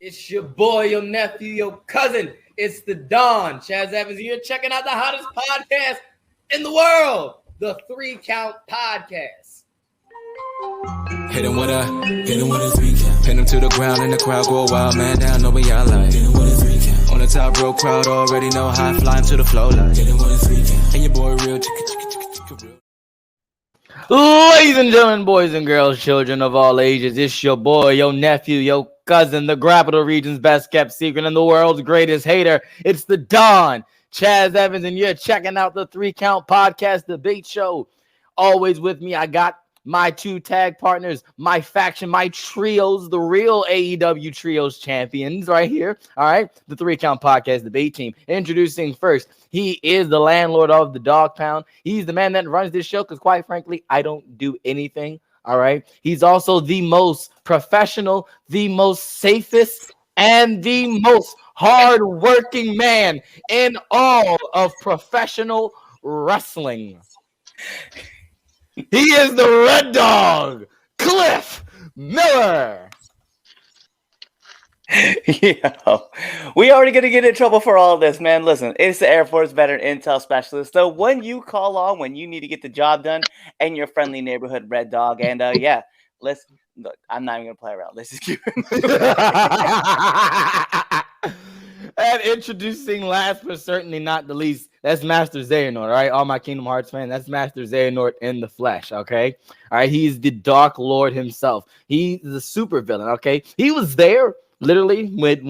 It's your boy, your nephew, your cousin. It's the Don. Chaz Evans. You're checking out the hottest podcast in the world, the 3 Count Podcast. Hit him with a 3 count. Pin him to the ground and the crowd go wild, man down, know what y'all like. Hit him with a 3 count. On the top row, crowd already know how I fly him to the flow like. Hit him with a 3 count. And your boy real chicka real. Ladies and gentlemen, boys and girls, children of all ages, it's your boy, your nephew, your cousin, the Capital Region's best kept secret and the world's greatest hater. It's the Don, Chaz Evans, and you're checking out the 3 Count Podcast debate show. Always with me, I got my 2 tag partners, my faction, my trios, the real AEW trios champions right here. All right, the 3 Count Podcast debate team. Introducing first, he is the landlord of the Dog Pound. He's the man that runs this show because, quite frankly, I don't do anything. All right. He's also the most professional, the most safest, and the most hardworking man in all of professional wrestling. He is the Red Dog, Cliff Miller. Yeah, we already gonna get in trouble for all of this, man. Listen, it's the Air Force veteran intel specialist. So when you call on when you need to get the job done, and your friendly neighborhood Red Dog, and yeah, let's look. I'm not even gonna play around. Let's just keep it. And introducing last but certainly not the least, that's Master Xehanort, all right? All my Kingdom Hearts fans, that's Master Xehanort in the flesh, okay? All right, he's the Dark Lord himself. He's the super villain, okay? He was there literally when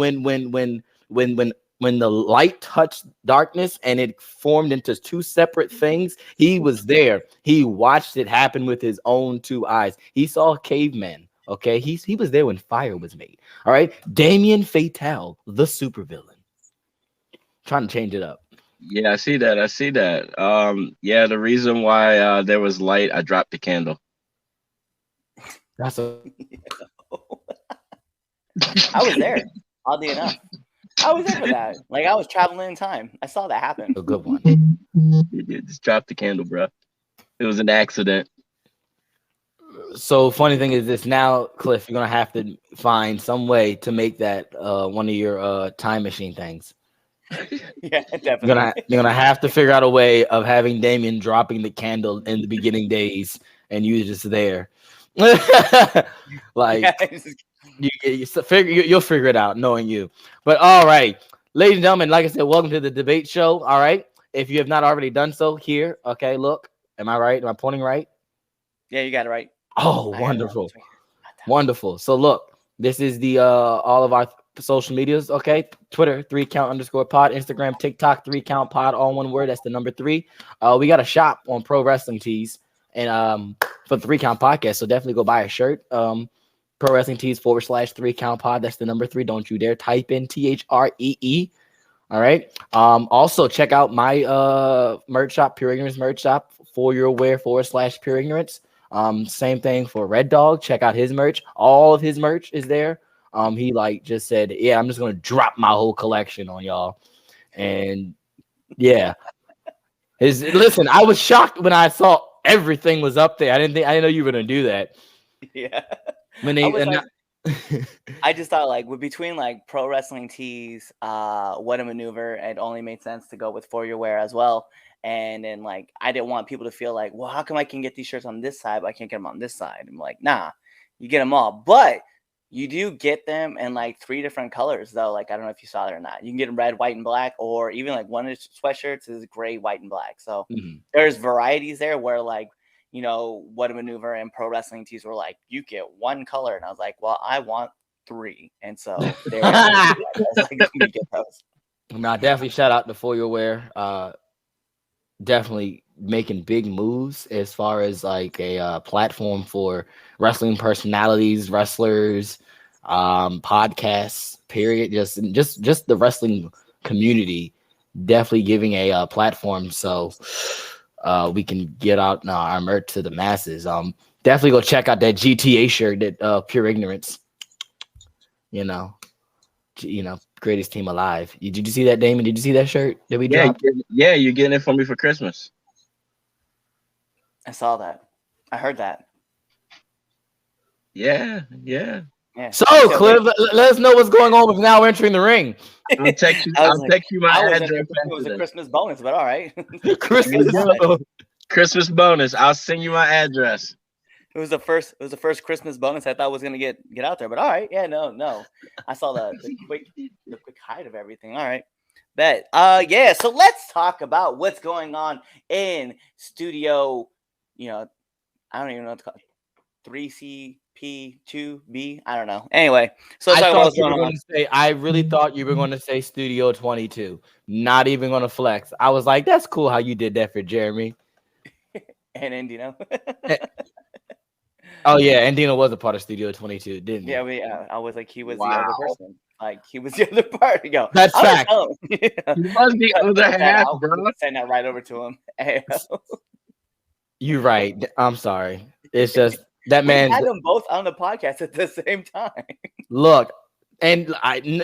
the light touched darkness and it formed into 2 separate things. He was there. He watched it happen with his own 2 eyes. He saw cavemen. Okay, he was there when fire was made. All right, Damien Fatale, the supervillain. Trying to change it up. Yeah, I see that. Yeah, the reason why there was light, I dropped the candle. That's a. I was there. Oddly enough, I was there for that. Like I was traveling in time. I saw that happen. A good one. You just dropped the candle, bro. It was an accident. So funny thing is this now, Cliff, you're gonna have to find some way to make that one of your time machine things. Yeah, definitely. You're gonna have to figure out a way of having Damien dropping the candle in the beginning days and you just there. Like you'll figure it out knowing you. But all right, ladies and gentlemen, like I said, welcome to the debate show. All right. If you have not already done so, here, okay, look. Am I right? Am I pointing right? Yeah, you got it right. Oh, wonderful. Wonderful. So look, this is the all of our social medias, okay? Twitter, 3count_pod, Instagram, TikTok, 3count pod, all one word. That's the number 3. We got a shop on Pro Wrestling Tees and for the 3 Count Podcast. So definitely go buy a shirt. Pro Wrestling Tees /3 Count Pod. That's the number 3. Don't you dare type in THREE. All right. Also check out my merch shop, Pure Ignorance merch shop, for your wear /Pure Ignorance. Same thing for Red Dog. Check out his merch. All of his merch is there. He just said, yeah, I'm just gonna drop my whole collection on y'all. And yeah. Listen, I was shocked when I saw everything was up there. I didn't know you were gonna do that. Yeah. I just thought like between like Pro Wrestling Tees, What a Maneuver, it only made sense to go with For Your Wear as well. And then like I didn't want people to feel like, well, how come I can get these shirts on this side, but I can't get them on this side? I'm like, nah, you get them all. But you do get them in like 3 different colors though. Like I don't know if you saw that or not. You can get them red, white, and black, or even like one of the sweatshirts is gray, white, and black. So there's varieties there where like, you know, What a Maneuver and Pro Wrestling Tees were like, you get 1 color. And I was like, well, I want 3. And so there I was like, let me get those. Now definitely shout out to For Your Wear. Definitely making big moves as far as like a platform for wrestling personalities, wrestlers, podcasts, period. Just the wrestling community, definitely giving a platform so we can get out our merch to the masses. Definitely go check out that GTA shirt, that Pure Ignorance. You know, greatest team alive. Did you see that, Damon? Did you see that shirt that we dropped? Yeah, you're getting it for me for Christmas. I saw that. I heard that. Yeah. Yeah. So, Until Cliff, let us know what's going on with now entering the ring. I'll text you. I was I'll like, text you my I was address. it was a Christmas bonus, but all right. Christmas. go. Christmas bonus. I'll send you my address. It was the first Christmas bonus I thought was gonna get out there, but all right, yeah, no. I saw the quick height of everything. All right, bet. Yeah. So let's talk about what's going on in studio. You know, I don't even know what to call it. 3CP2B. I don't know. Anyway, so let's I talk about thought what's you were going going on. to say. I really thought you were going to say Studio 22. Not even going to flex. I was like, that's cool how you did that for Jeremy. And then Oh yeah, and Dino was a part of Studio 22, didn't he? yeah, I was like, he was the Wow. other person. Like he was the other part. You go. That's I'm gonna fact. tell him. He was the other Cut that half, out. bro. Send that right over to him. You're right. I'm sorry. It's just that We man. had them both on the podcast at the same time. Look, and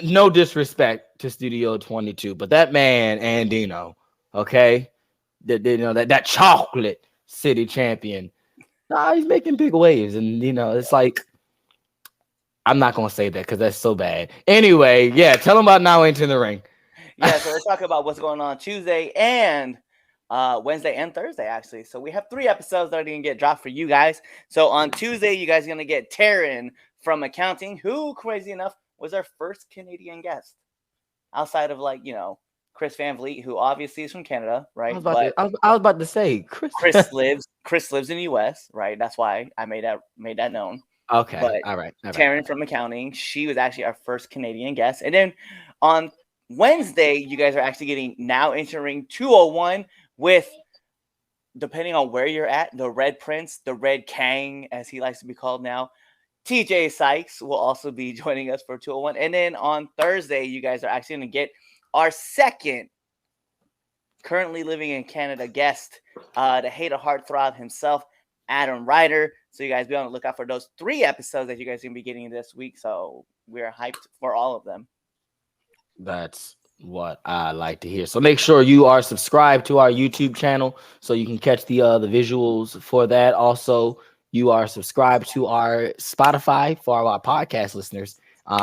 no disrespect to Studio 22, but that man Andino, okay, that chocolate city champion. Nah, he's making big waves, and it's like I'm not gonna say that because that's so bad. Anyway, yeah, tell him about now entering the ring. Yeah, so let's talk about what's going on Tuesday and Wednesday and Thursday, actually. So we have 3 episodes that are going to get dropped for you guys. So on Tuesday, you guys are going to get Taryn from accounting, who, crazy enough, was our first Canadian guest outside of Chris Van Vliet, who obviously is from Canada, right? I was about to say Chris lives in the US, right? That's why I made that known. Okay, But all right. Taryn from accounting, she was actually our first Canadian guest. And then on Wednesday, you guys are actually getting now entering 201 with, depending on where you're at, the Red Prince, the Red Kang, as he likes to be called now. TJ Sykes will also be joining us for 201. And then on Thursday, you guys are actually going to get our second currently living in Canada guest, the Hater Heartthrob himself, Adam Ryder. So you guys be on the lookout for those 3 episodes that you guys are going to be getting this week. So we're hyped for all of them. That's what I like to hear. So make sure you are subscribed to our YouTube channel so you can catch the visuals for that. Also, you are subscribed to our Spotify for our podcast listeners.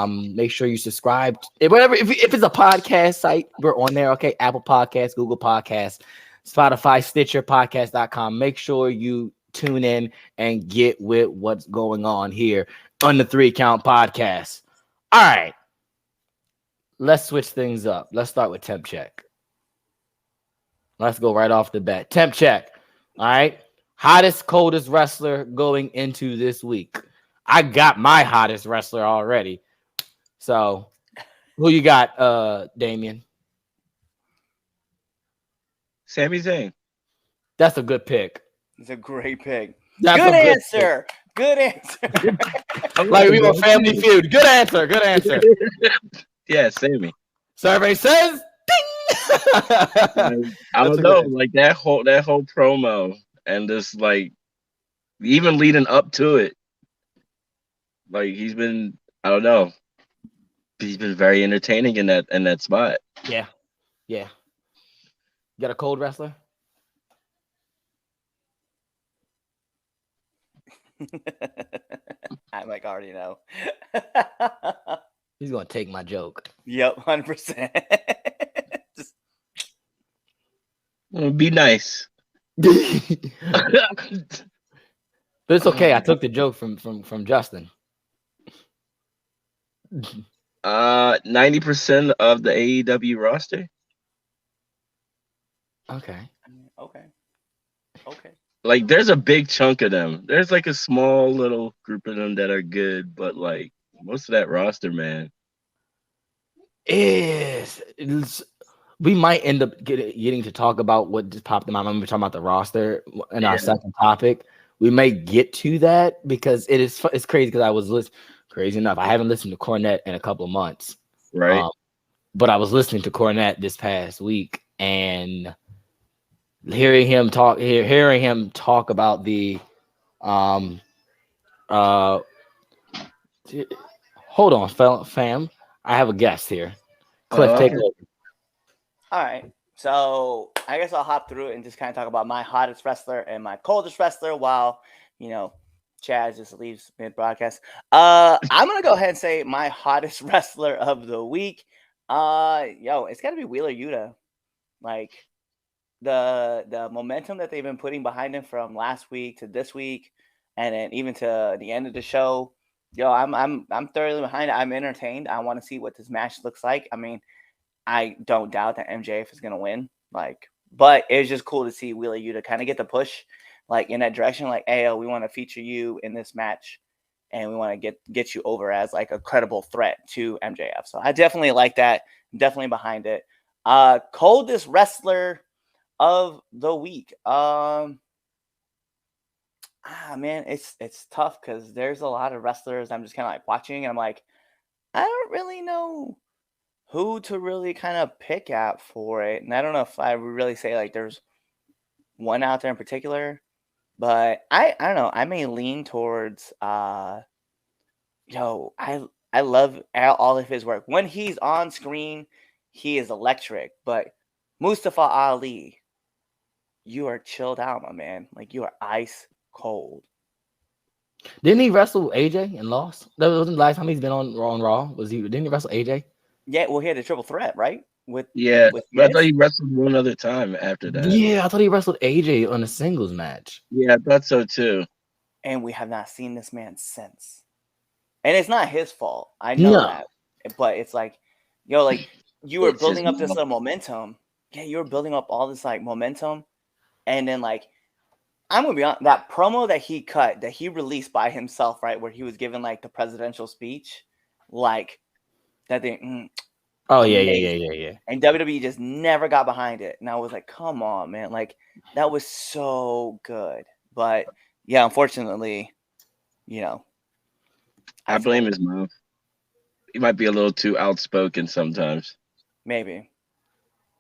Make sure you subscribe. If it's a podcast site, we're on there. Okay, Apple Podcasts, Google Podcasts, Spotify, Stitcher, podcast.com. Make sure you tune in and get with what's going on here on the 3 Count Podcast. All right. Let's switch things up. Let's start with temp check. Let's go right off the bat. Temp check. All right. Hottest, coldest wrestler going into this week. I got my hottest wrestler already. So, who you got, Damien? Sami Zayn. That's a good pick. It's a great pick. That's Good a good answer. Good answer. Like we were Family Feud. Good answer. Good answer. Yeah, Sammy. Survey says, ding. I don't know, like that whole promo and this even leading up to it, like he's been very entertaining in that spot. Yeah. You got a cold wrestler? I already know. He's gonna take my joke. Yep, 100%. Be nice. But it's okay. I took the joke from Justin. 90% of the AEW roster. Okay. Like there's a big chunk of them. There's like a small little group of them that are good, but like most of that roster, man. We might end up getting to talk about what just popped in my mind. We're talking about the roster in our second topic. We may get to that because it's crazy because I was listening. Crazy enough, I haven't listened to Cornette in a couple of months. Right. But I was listening to Cornette this past week and hearing him talk about the hold on, fam. I have a guest here. Cliff, take it over. All right. So I guess I'll hop through it and just kind of talk about my hottest wrestler and my coldest wrestler while, Chad just leaves mid broadcast. I'm gonna go ahead and say my hottest wrestler of the week. It's gotta be Wheeler Yuta. Like the momentum that they've been putting behind him from last week to this week, and then even to the end of the show. I'm thoroughly behind it. I'm entertained. I want to see what this match looks like. I mean, I don't doubt that MJF is gonna win. But it's just cool to see Wheeler Yuta kind of get the push, like in that direction. Like, hey, we want to feature you in this match, and we want to get you over as like a credible threat to MJF. So I definitely like that. I'm definitely behind it. Coldest wrestler of the week. Man, it's tough because there's a lot of wrestlers I'm just kind of like watching, and I'm like, I don't really know who to really kind of pick at for it. And I don't know if I would really say like there's one out there in particular, but I don't know. I may lean towards I love all of his work. When he's on screen, he is electric. But Mustafa Ali, you are chilled out, my man. Like, you are ice cold. Didn't he wrestle AJ and lost? That wasn't the last time he's been on Raw. Didn't he wrestle AJ? Yeah, well, he had a triple threat, right? But I thought he wrestled one other time after that. Yeah, I thought he wrestled AJ on a singles match. Yeah, I thought so too. And we have not seen this man since. And it's not his fault. I know that. But it's like, like you were building up this little momentum. Yeah, you were building up all this like momentum. And then like, I'm going to be honest, that promo that he cut, that he released by himself, right? Where he was giving like the presidential speech, like that thing. Oh, yeah. And WWE just never got behind it. And I was like, come on, man. Like, that was so good. But yeah, unfortunately, I blame his mouth. He might be a little too outspoken sometimes. Maybe.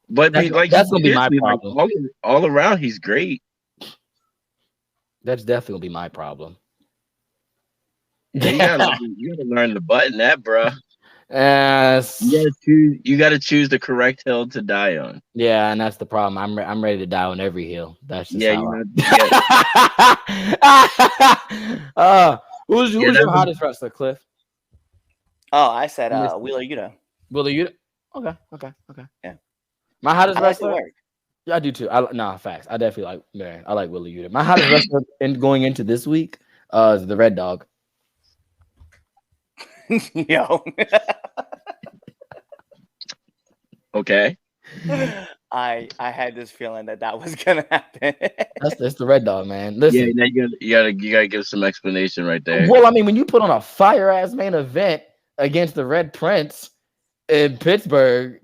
But that's going to be my problem. Like, all around, he's great. That's definitely going to be my problem. Yeah, you gotta learn to button that, bro. Yes. You gotta choose the correct hill to die on. Yeah, and that's the problem. I'm ready to die on every hill. That's just who's your hottest wrestler, Cliff? Oh, I said Wheeler Yuta. Wheeler Yuta. Okay. Yeah. My hottest wrestler. Like Yeah, I do too. Facts. I definitely I like Wheeler Yuta. My hottest wrestler going into this week is the Red Dog. Yo. Okay. I had this feeling that was gonna happen. That's the Red Dog, man. Listen, yeah, you gotta give some explanation right there. Well, I mean, when you put on a fire ass main event against the Red Prince in Pittsburgh,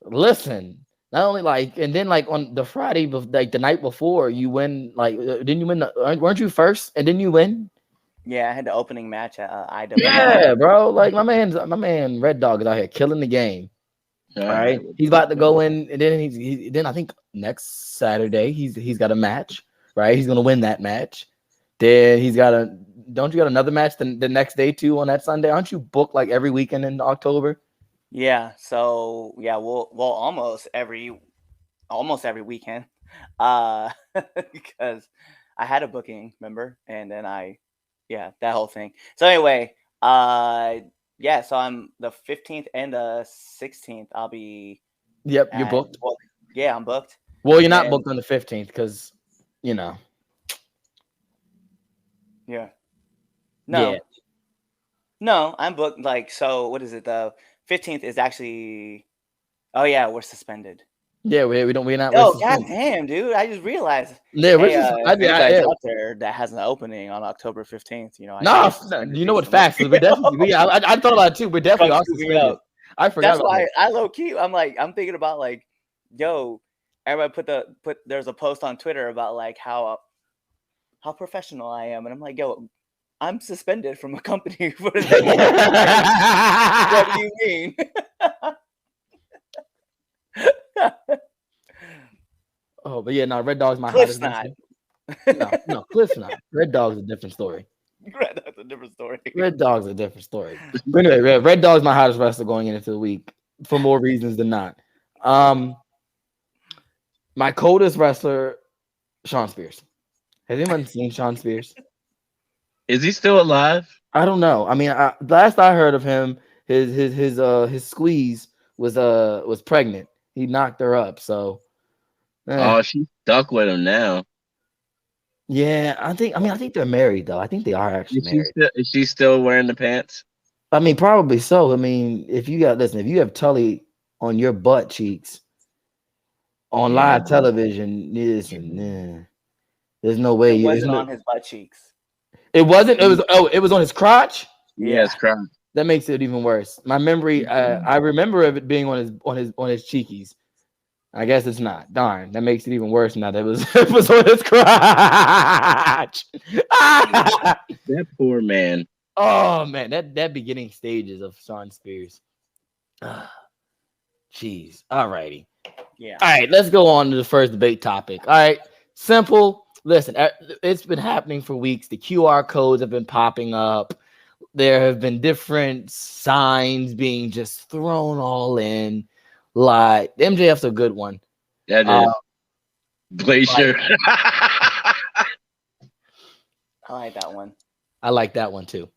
listen. Not only and then on the Friday, the night before, you win. Didn't you win? Weren't you first? And didn't you win? Yeah, I had the opening match at IW. Yeah, bro. Like my man Red Dog is out here killing the game. All right, he's about to go in, and then then I think next Saturday he's got a match. Right, he's gonna win that match. Then don't you got another match the next day too on that Sunday? Aren't you booked like every weekend in October? Yeah. So yeah, we'll almost every weekend, because I had a booking, remember, and then that whole thing. So anyway, so I'm the 15th and the 16th. I'll be. Yep, you're booked. Yeah, I'm booked. Well, you're not booked on the 15th because, Yeah. No, I'm booked. So what is it? The 15th is actually. Oh yeah, we're suspended. Yeah, we're not. Oh goddamn, dude! I just realized. Yeah, out there that has an opening on October 15th. You know what? Facts. We're definitely. I thought about it too. We're definitely also suspended. I forgot. That's why I low key. I'm thinking about everybody put. There's a post on Twitter about how professional I am, and I'm like, I'm suspended from a company for that. What do you mean? Oh, but yeah, no, Red Dog's my Cliff's hottest. Not. No, Cliff's not. Red Dog's a different story. Red Dog's a different story. Red Dog's a different story. But anyway, Red Dog's my hottest wrestler going into the week for more reasons than not. My coldest wrestler, Sean Spears. Has anyone seen Sean Spears? Is he still alive? I don't know. I mean, last I heard of him, his squeeze was pregnant. He knocked her up. So, Oh, she's stuck with him now. yeah, I think they're married though. I think they are actually married. Is she still wearing the pants? I mean, probably so. I mean, if you have Tully on your butt cheeks on live television, listen, there's no way It wasn't on his butt cheeks. It wasn't. It was on his crotch. Yeah, it's crotch. That makes it even worse. My memory, I remember of it being on his cheekies. I guess it's not. Darn, that makes it even worse now. That it was on his crotch. That poor man. Oh man, that beginning stages of Sean Spears. Jeez. All righty. Yeah. All right, let's go on to the first debate topic. All right, simple. Listen, it's been happening for weeks. The QR codes have been popping up. There have been different signs being just thrown all in. Like MJF's a good one. That is Glacier. I like that one. I like that one too.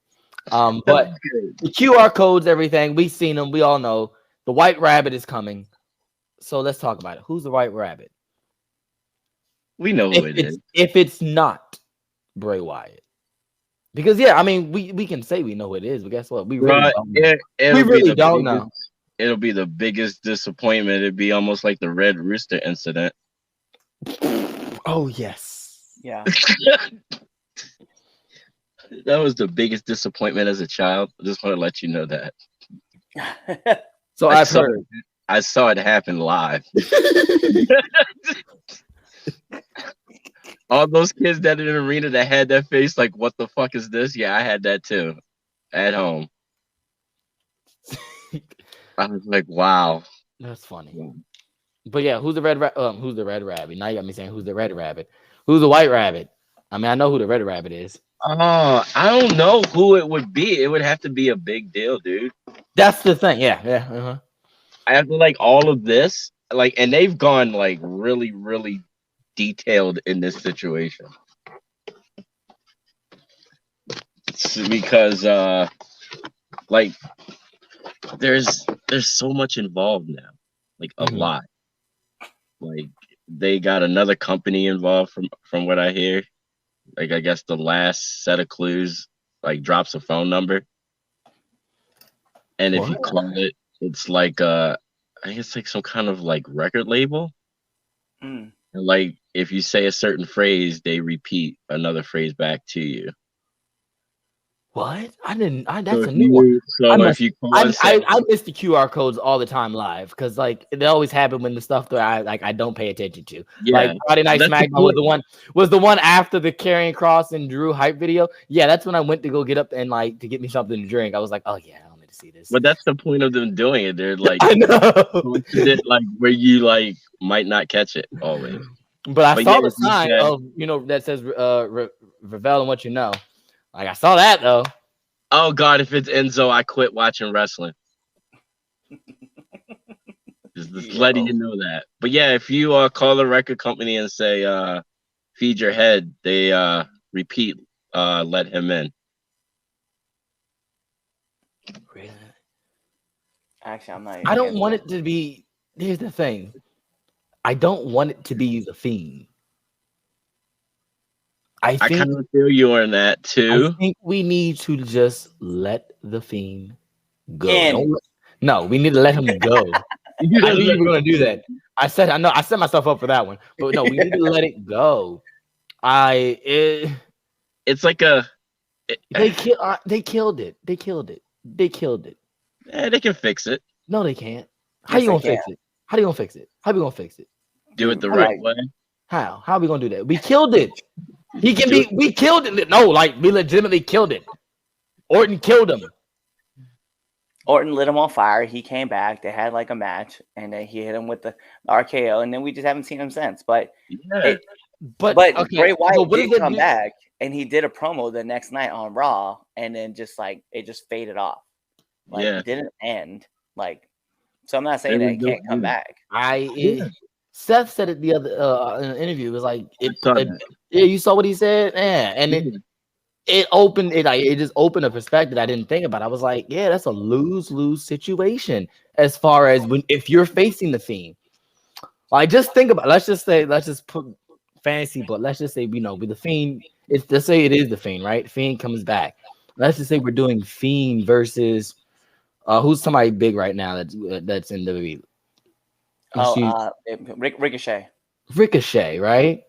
But the QR codes, everything, we've seen them. We all know the White Rabbit is coming. So let's talk about it. Who's the White Rabbit? We know who it is. If it's not Bray Wyatt. Because yeah, I mean, we can say we know who it is, but guess what? We really don't know. It'll be the biggest disappointment. It'd be almost like the Red Rooster incident. Oh yes. Yeah. That was the biggest disappointment as a child. I just want to let you know that. So I've heard. I saw it happen live. All those kids that in the arena that had that face, like, what the fuck is this? Yeah, I had that too, at home. I was like, wow, that's funny. Yeah. But yeah, who's the red rabbit? Now you got me saying who's the red rabbit? Who's the white rabbit? I mean, I know who the red rabbit is. Oh, I don't know who it would be. It would have to be a big deal, dude. That's the thing. Yeah. Uh-huh. After like all of this, like, and they've gone like really, really detailed in this situation. Because like there's so much involved now. Like a lot. Like they got another company involved from what I hear. Like I guess the last set of clues like drops a phone number. And if you call it, it's like I think it's like some kind of like record label. And like if you say a certain phrase, they repeat another phrase back to you. What? That's a new one. So I if you call I miss the QR codes all the time live because like they always happen when the stuff that I don't pay attention to. Yeah, like Friday Night SmackDown was the one after the Karrion Kross and Drew hype video. Yeah, that's when I went to go get up and like to get me something to drink. I was like, oh yeah, I don't need to see this. But that's the point of them doing it. They're like, I know. Like where you like might not catch it always. But I saw the sign of that says Revel and what you know. Like I saw that though. Oh God, if it's Enzo, I quit watching wrestling. just letting you know that. But yeah, if you call the record company and say feed your head, they repeat let him in. Really? Actually, I'm not. I don't want it to be. Here's the thing. I don't want it to be the Fiend. I kind of feel you on that too. I think we need to just let the Fiend go. No, we need to let him go. I knew you were going to do that. I set myself up for that one, but no, we need to let it go. It's like they killed it. Yeah, they can fix it. No, they can't. How you gonna fix it? How we gonna fix it? Do it the right way. How are we gonna do that? We killed it. We killed it. No, like we legitimately killed it. Orton killed him. Orton lit him on fire. He came back. They had like a match, and then he hit him with the RKO, and then we just haven't seen him since. But Bray Wyatt did come back, and he did a promo the next night on Raw, and then just like it just faded off. Like it didn't end. Like, so I'm not saying that it can't come back. Seth said it the other in an interview. It was like you saw what he said, and then it just opened a perspective I didn't think about. I was like, yeah, that's a lose-lose situation as far as if you're facing the Fiend. Like, just think about. Let's just put fantasy, but let's just say with the Fiend. Let's say it is the Fiend, right? Fiend comes back. Let's just say we're doing Fiend versus who's somebody big right now that's in WWE. Ricochet. Ricochet, right?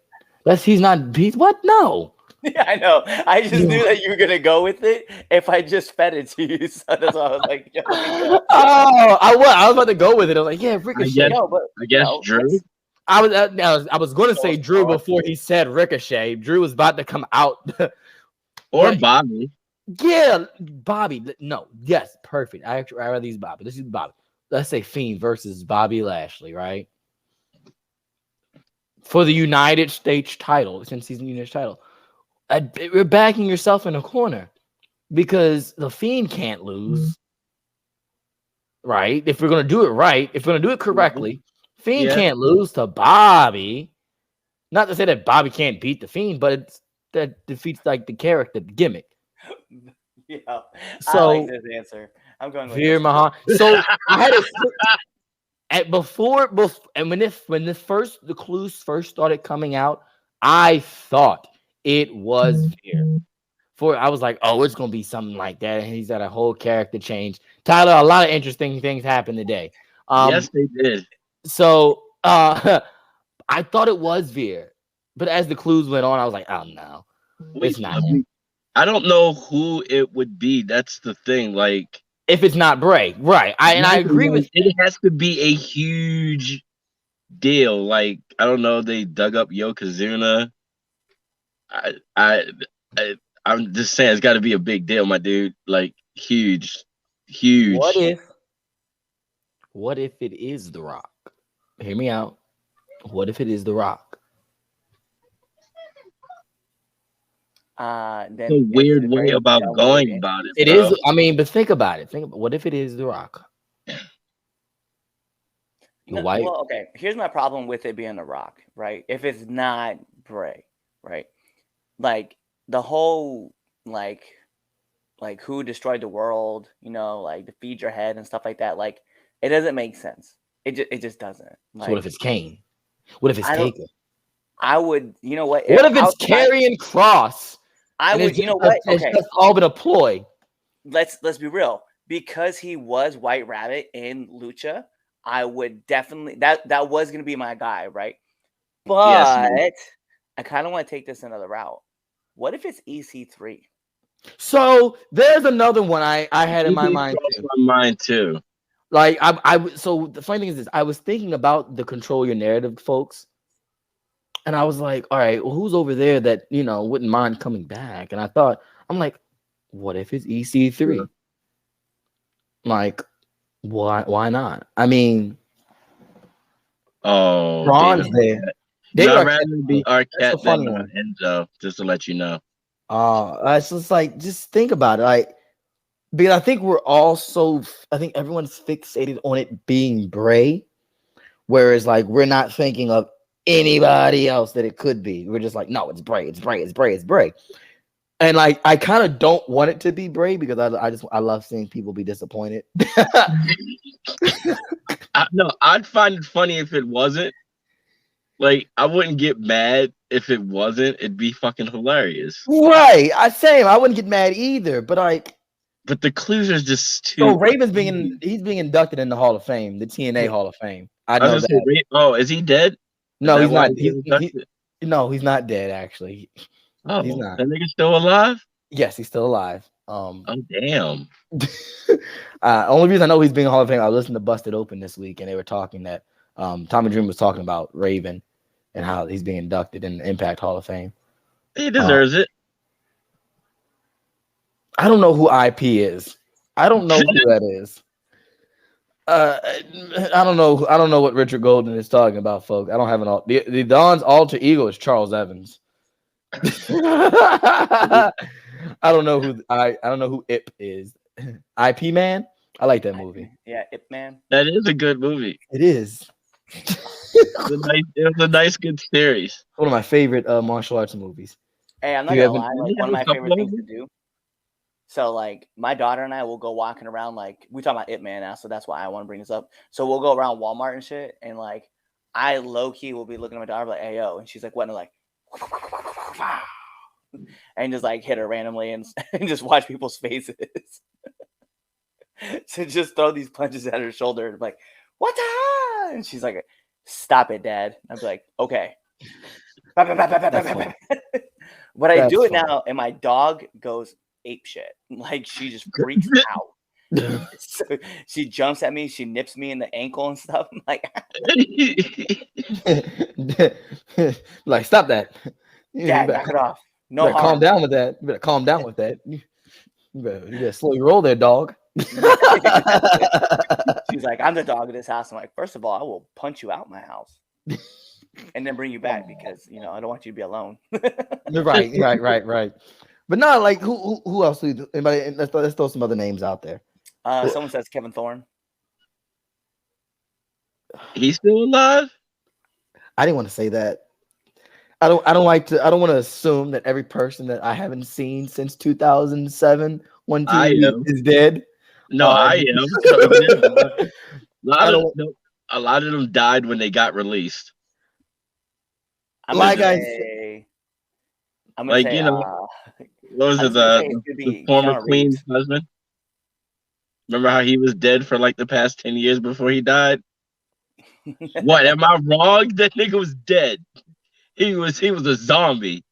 He's what? No. Yeah, I know. I just knew that you were gonna go with it if I just fed it to you. So that's why I was like, yeah, oh, I was about to go with it. I was like, yeah, Ricochet. I guess Drew. I was going to say Drew before he said Ricochet. Drew was about to come out. Or Bobby. Yeah, Bobby. No, yes, perfect. I rather use Bobby. Let's use Bobby. Let's say Fiend versus Bobby Lashley, right? For the United States title, since he's the United States title. You're backing yourself in a corner because the Fiend can't lose, right? If we're gonna do it right, if we're gonna do it correctly, Fiend can't lose to Bobby. Not to say that Bobby can't beat the Fiend, but that defeats like the character, the gimmick. Yeah, so I like this answer. I'm going with Veer Mahan. So I had a before and when the clues first started coming out, I thought it was Veer. I was like, oh, it's gonna be something like that, and he's got a whole character change. Tyler, a lot of interesting things happened today. Yes, they did. So I thought it was Veer, but as the clues went on, I was like, oh no, it's not him. I don't know who it would be. That's the thing. Like, if it's not Bray, right? I agree with it. Has to be a huge deal. Like, I don't know. They dug up Yokozuna. I'm just saying it's got to be a big deal, my dude. Like, huge. What if it is The Rock? Hear me out. What if it is The Rock? Then it's a weird way about going about it. It is. I mean, but think about it. What if it is The Rock? Well, okay. Here's my problem with it being The Rock, right? If it's not Bray, right? Like the whole like who destroyed the world, like to feed your head and stuff like that. Like it doesn't make sense. It just doesn't. Like, so what if it's Kane? What if it's Taker? I would, what? What if it's Karrion Kross? I would, what? Okay, it's all been a ploy. Let's be real. Because he was White Rabbit in Lucha, I would definitely that was gonna be my guy, right? But I kind of want to take this another route. What if it's EC3? So there's another one I had in my mind. Too. Like so the funny thing is this, I was thinking about the Control Your Narrative folks. And I was like, all right, well, who's over there that, wouldn't mind coming back? And I'm like, what if it's EC3? Yeah. Like, why not? I mean, Braun's there. I'd rather be Arquette than Enzo, just to let you know. It's just like, just think about it. Like, because I think everyone's fixated on it being Bray, whereas like we're not thinking of anybody else that it could be. We're just like, no, it's Bray, it's Bray, it's Bray, it's Bray. And like, I kind of don't want it to be Bray because I love seeing people be disappointed. No, I'd find it funny if it wasn't. Like, I wouldn't get mad if it wasn't. It'd be fucking hilarious. Right. I wouldn't get mad either, but the clues are just too. So Raven's he's being inducted in the Hall of Fame, the TNA Hall of Fame. I know that. Is he dead? No, he's not. No, he's not dead. Actually, he's not. That nigga's still alive? Yes, he's still alive. Oh damn. Only reason I know he's being Hall of Fame, I listened to Busted Open this week, and they were talking that Tommy Dreamer was talking about Raven and how he's being inducted in the Impact Hall of Fame. He deserves it. I don't know who IP is. I don't know who that is. I don't know. I don't know what Richard Golden is talking about, folks. I don't have the Don's alter ego is Charles Evans. I don't know who Ip is. IP Man. I like that movie. Yeah, Ip Man. That is a good movie. It is. It was a nice, good series. One of my favorite martial arts movies. Hey, I'm not You gonna haven't- lie. You Like one have of a my favorite couple things of to them? do. So like my daughter and I will go walking around. Like we talk about It Man now, so that's why I want to bring this up. So we'll go around Walmart and shit, and like I low key will be looking at my daughter like, "Hey yo," and she's like, "What?" And I'm like, and just like hit her randomly and, and just watch people's faces. So just throw these punches at her shoulder and be like, "What the?" And she's like, "Stop it, Dad." I'd be like, "Okay." That's funny. But I do That's it now, and my dog goes ape shit. Like she just freaks out. So she jumps at me, she nips me in the ankle and stuff. I'm like, Like, stop that. You Dad, better, knock it off. No better calm harm. down with that. You better calm down with that. You better slow your roll there, dog. She's like, I'm the dog of this house. I'm like, first of all, I will punch you out my house and then bring you back because you know I don't want you to be alone. Right. But not like who else? Anybody? Let's throw some other names out there. Someone says Kevin Thorne. He's still alive? I didn't want to say that. I don't want to assume that every person that I haven't seen since 2007 on I TV am. is dead. No, I am. So, yeah. I don't- A lot of them died when they got released. I'm Like gonna I say, I'm gonna Like, say, you know, what was I'm it, just gonna say the, it could the be former Keanu queen's Reeves. husband? Remember how he was dead for like the past 10 years before he died? What, am I wrong? That nigga was dead. He was a zombie.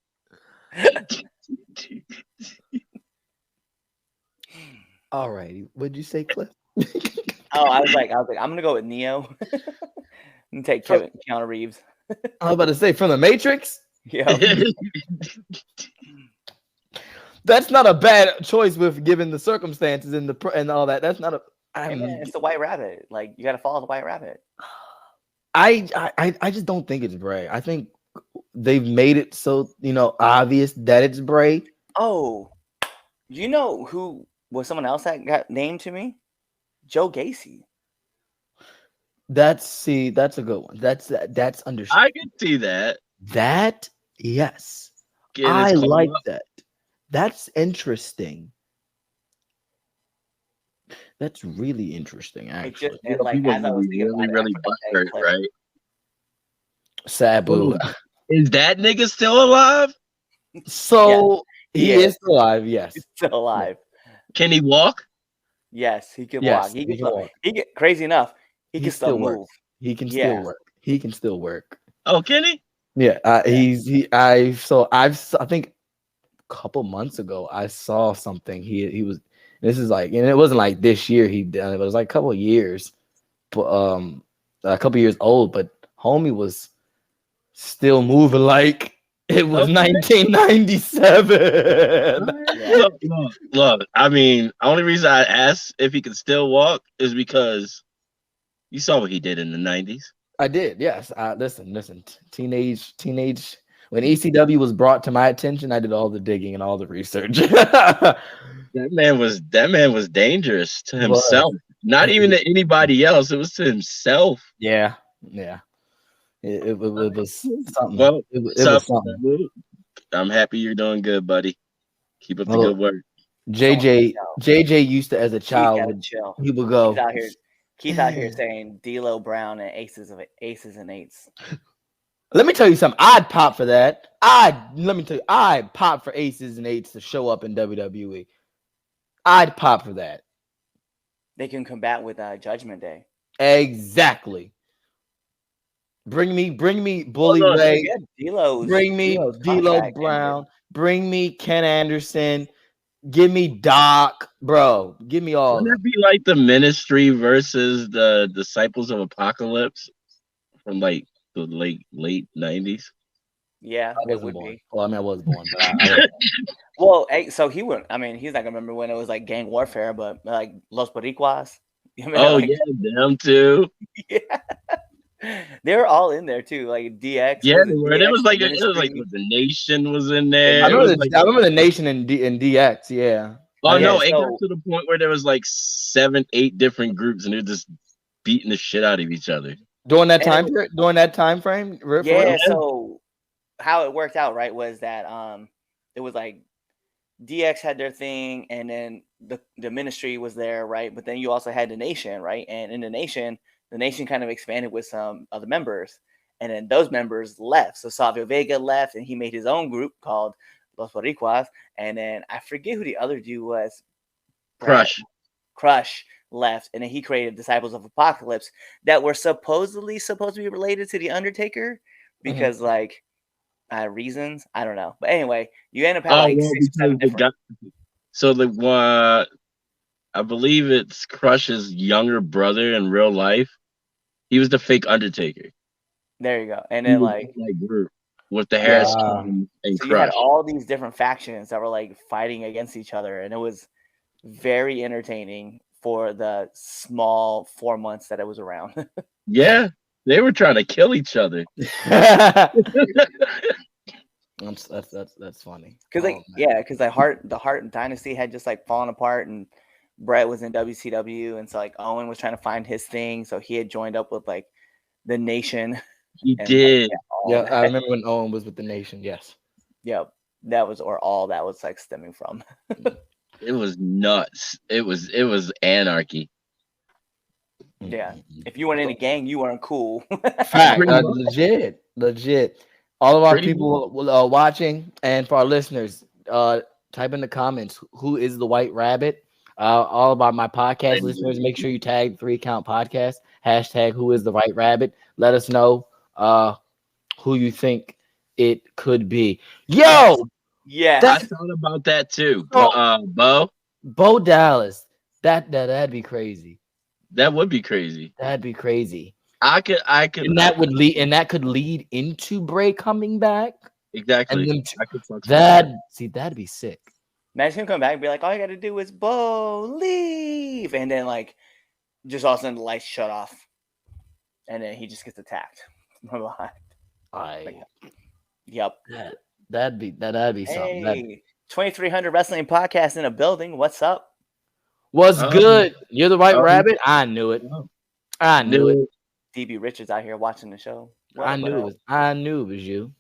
All righty. What'd you say, Cliff? Oh, I was like, I'm gonna go with Neo and take Keanu Reeves. I was about to say from the Matrix. Yeah, That's not a bad choice with given the circumstances and and all that. That's not a. hey man, it's the White Rabbit. Like you got to follow the White Rabbit. I just don't think it's Bray. I think they've made it so obvious that it's Bray. Oh, you know who was someone else that got named to me? Joe Gacy. That's a good one. That's understandable. I can see that. That yes, Getting his I clothes like up. that. That's interesting. That's really interesting, It actually. just and like People as I was be thinking about really it, I forgot that butthurt, clip. right? Sabu. Is that nigga still alive? So He he is. is alive. Yes. He's still alive. Can he walk? Yes, he can Yes, walk. He he can. can walk. He get crazy enough. He He can still still move. works. He can Yeah. still work. He can still work. Oh, can he? Yeah. I think a couple months ago I saw something. He was. This is like, and it wasn't like this year he done it. But it was like a couple of years, but a couple years old. But homie was still moving like it was Okay. 1997. Look. I mean, the only reason I asked if he could still walk is because you saw what he did in the 90s. I did, yes. Listen. Teenage. When ECW was brought to my attention, I did all the digging and all the research. That man was dangerous to himself. Not even to anybody else. It was to himself. Yeah. It was something. Well, it was something. I'm happy you're doing good, buddy. Keep up the Well, good work. JJ used to, as a child, Chill. he would go. Keith out here saying D'Lo Brown and aces and eights. Let me tell you something. I'd pop for that. I'd pop for aces and eights to show up in WWE. I'd pop for that. They can combat with Judgment Day. Exactly. Bring me Bully Ray. Bring me D'Lo Brown. Bring me Ken Anderson. Give me Doc, bro. Give me all. Wouldn't it be like the Ministry versus the Disciples of Apocalypse from like the late 90s? Yeah, I it wasn't would born. be. Well, I mean, I was born, but I wasn't. Well, so he wouldn't. I mean, he's not gonna remember when it was like gang warfare, but like Los Boricuas. You know, Oh like, yeah, them too. yeah. They're all in there too, like DX. Yeah, was they it were. DX It was like Ministry? the Nation was in there. I It was remember the Nation in DX. Yeah. oh Yeah, no, it got so- to the point where there was like 7, 8 different groups, and they're just beating the shit out of each other. During that And time frame. Yeah. So how it worked out, right, was that it was like DX had their thing, and then the ministry was there, right? But then you also had the nation, right? And in the nation kind of expanded with some other members, and then those members left. So Savio Vega left, and he made his own group called Los Boricuas, and then I forget who the other dude was. Crush left, and then he created Disciples of Apocalypse that were supposed to be related to the Undertaker because like reasons, I don't know. But anyway, you end up having like 6 or 7 different. So the I believe it's Crush's younger brother in real life. He was the fake Undertaker. There you go. And then like group with the Harris and so Crush. you had all these different factions that were like fighting against each other, and it was very entertaining for the small 4 months that it was around. Yeah, they were trying to kill each other. That's funny. Because because the Hart Dynasty had just like fallen apart, and Brett was in WCW, and so like Owen was trying to find his thing, so he had joined up with like the Nation. He did. Like, I remember when Owen was with the Nation. Yes. Yep, that was all that was like stemming from. It was nuts. It was anarchy. Yeah, if you weren't in a gang, you weren't cool. Fact, legit. All of our people watching, and for our listeners, type in the comments who is the White Rabbit. All about my podcast listeners, make sure you tag 3 Count Podcast hashtag who is the White Rabbit. Let us know who you think it could be. Yo, yeah, I thought about that too. Bo Dallas. That'd be crazy. That would be crazy. That'd be crazy. I could, and that could lead into Bray coming back. Exactly. And then that'd be sick. Imagine him come back and be like, all you got to do is Bo leave, and then like just all of a sudden the lights shut off, and then he just gets attacked from behind. Yep. That'd be something. Hey, 2300 Wrestling Podcast in a building. What's up? What's good? You're the White Rabbit. I knew it. I knew it. DB Richards out here watching the show. I knew it was you.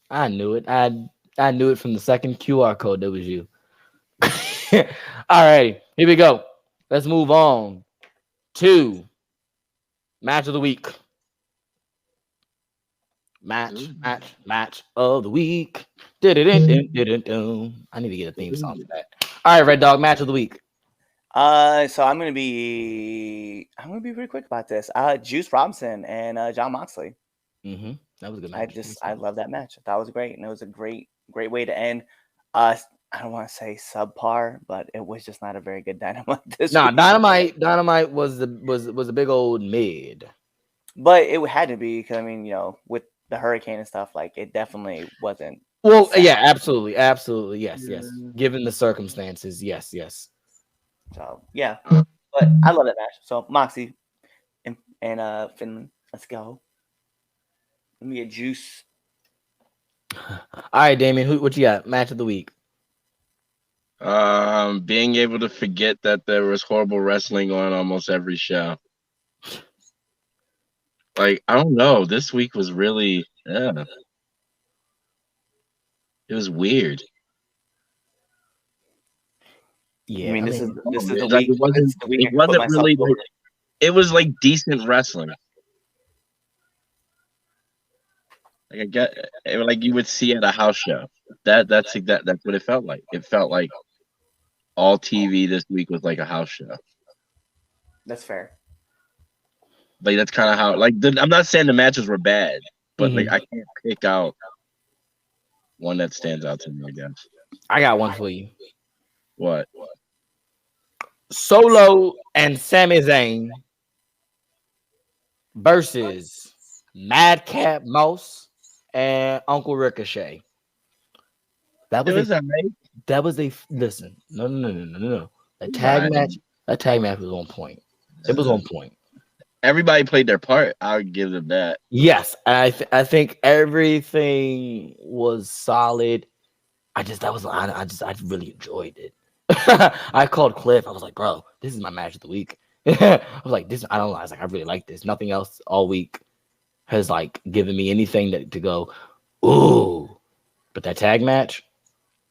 I knew it. I knew it from the second QR code that was you. All righty, here we go. Let's move on to match of the week. Match of the week. I need to get a theme song for that. All right, Red Dog, match of the week. So I'm gonna be pretty quick about this. Juice Robinson and John Moxley. Mm-hmm. That was a good match. I love that match. I thought it was great, and it was a great way to end. I don't want to say subpar, but it was just not a very good Dynamite this week. Dynamite was a big old mid. But it had to be because I mean, with the hurricane and stuff, like it definitely wasn't. Well, yeah, absolutely, yes. Given the circumstances, yes. So yeah, but I love that match. So Moxie and Finland, let's go. Let me get Juice. All right, Damien, what you got? Match of the week. Being able to forget that there was horrible wrestling on almost every show. Like, I don't know. This week was really, it was weird. Yeah, I mean, this is the like, week. It wasn't really. It was like decent wrestling. Like I get, like you would see at a house show. That's what it felt like. It felt like all TV this week was like a house show. That's fair. Like that's kind of how. Like I'm not saying the matches were bad, but like I can't pick out one that stands out to me. I guess I got one for you. What? Solo and Sami Zayn versus Madcap Mouse and Uncle Ricochet. That was listen. No. That tag match was on point. It was on point. Everybody played their part. I'll give them that. Yes, I think everything was solid. I really enjoyed it. I called Cliff. I was like, bro, this is my match of the week. I was like, this. I don't know. I was like, I really like this. Nothing else all week has like given me anything to go, ooh. But that tag match,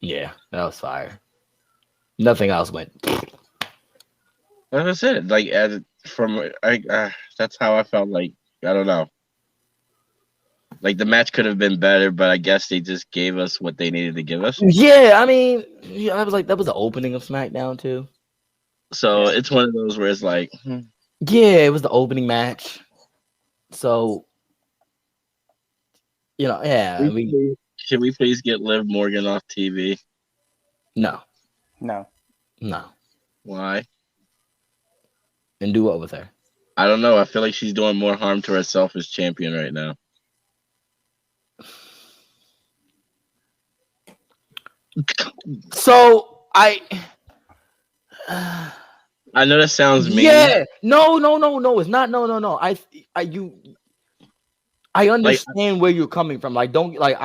Yeah, that was fire. Nothing else went. Like I said, like that's how I felt. Like I don't know. Like the match could have been better, but I guess they just gave us what they needed to give us. Yeah, I mean, yeah, I was like, that was the opening of SmackDown too. So Yeah. it's one of those where it's like, Yeah, it was the opening match. So, yeah, I mean, should we please get Liv Morgan off TV? no. No. Why? And do what with her? I don't know. I feel like she's doing more harm to herself as champion right now. So I know that sounds mean. Yeah, no, it's not. No. I understand where you're coming from. Like, don't like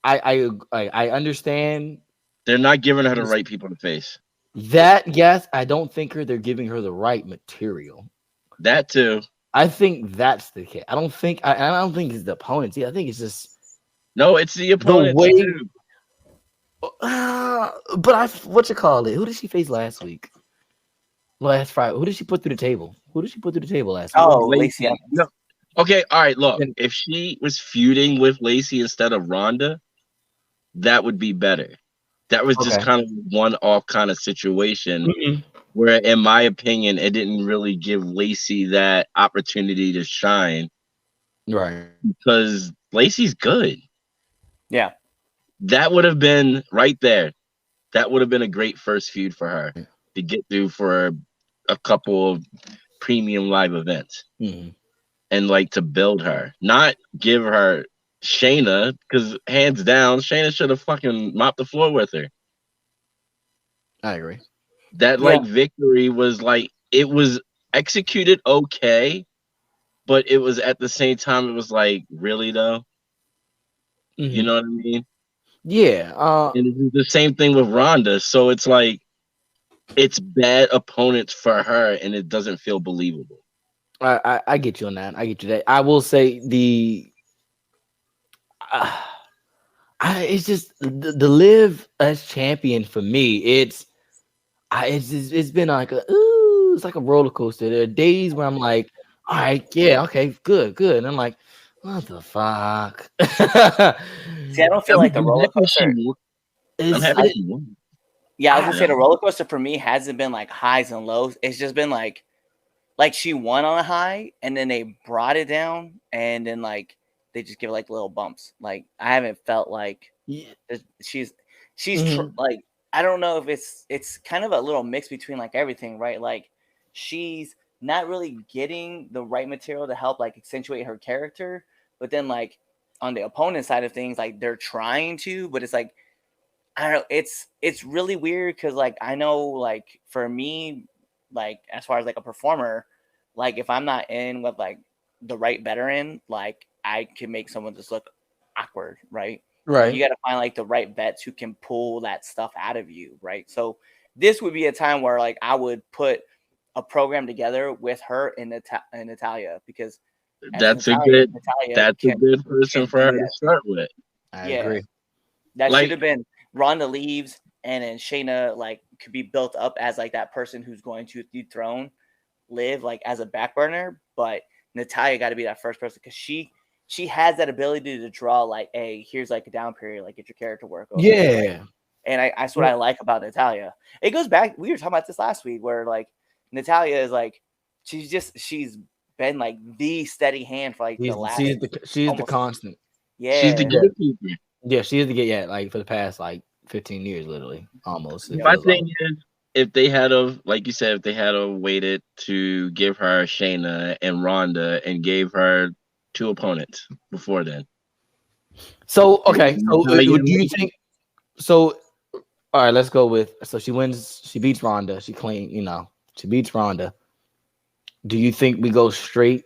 I understand they're not giving her the right people to face. that. Yes, I don't think they're giving her the right material. That too. I think that's the case. I don't think it's the opponents. I think it's just no, it's the opponents too. But what you call it? Who did she face last week? Last Friday. Who did she put through the table? Last week? Oh, Lacey. No. Okay, all right. Look, if she was feuding with Lacey instead of Ronda, that would be better. That was just kind of one-off kind of situation where, in my opinion, it didn't really give Lacey that opportunity to shine. Right. Because Lacey's good. Yeah. That would have been right there. That would have been a great first feud for her to get through for a couple of premium live events. And like to build her, not give her Shayna, because hands down, Shayna should have fucking mopped the floor with her. I agree. That victory was like, it was executed okay, but it was at the same time, it was like, really though? You know what I mean? Yeah. And it's the same thing with Ronda. So it's like, it's bad opponents for her, and it doesn't feel believable. I get you on that. I get you that. I will say it's just the Liv as champion for me. It's been like it's like a roller coaster. There are days where I'm like, all right, yeah, okay, good, and I'm like, what the fuck? See, I don't feel like the roller coaster. I'm happy she won. Yeah, I was gonna say the roller coaster for me hasn't been like highs and lows. It's just been like she won on a high, and then they brought it down, and then like they just give like little bumps. Like I haven't felt like she's like, I don't know if it's kind of a little mix between like everything, right? Like she's not really getting the right material to help like accentuate her character, but then like on the opponent side of things, like they're trying to, but it's like, I don't know, it's really weird because like I know like for me, like as far as like a performer, like if I'm not in with like the right veteran, like I can make someone just look awkward, right? Right. You got to find like the right vets who can pull that stuff out of you, right? So this would be a time where like I would put a program together with her and Natalya, because that's a good person for her to start with. I agree. That should have been Ronda leaves, and then Shayna like could be built up as like that person who's going to dethrone Liv like as a back burner, but Natalya got to be that first person because she has that ability to draw like, hey, here's like a down period, like get your character work over. Yeah. Right? And that's what I like about Natalya. It goes back, we were talking about this last week, where like Natalya is like, she's been like the steady hand for like the last. She's the constant. Yeah. She's the gatekeeper. Yeah, she is like for the past like 15 years, literally, almost. My thing is, if they had like you said, if they had waited to give her Shayna and Ronda and gave her 2 opponents before then. So okay, so do you think? So all right, let's go with. So she wins. She beats Ronda. She beats Ronda. Do you think we go straight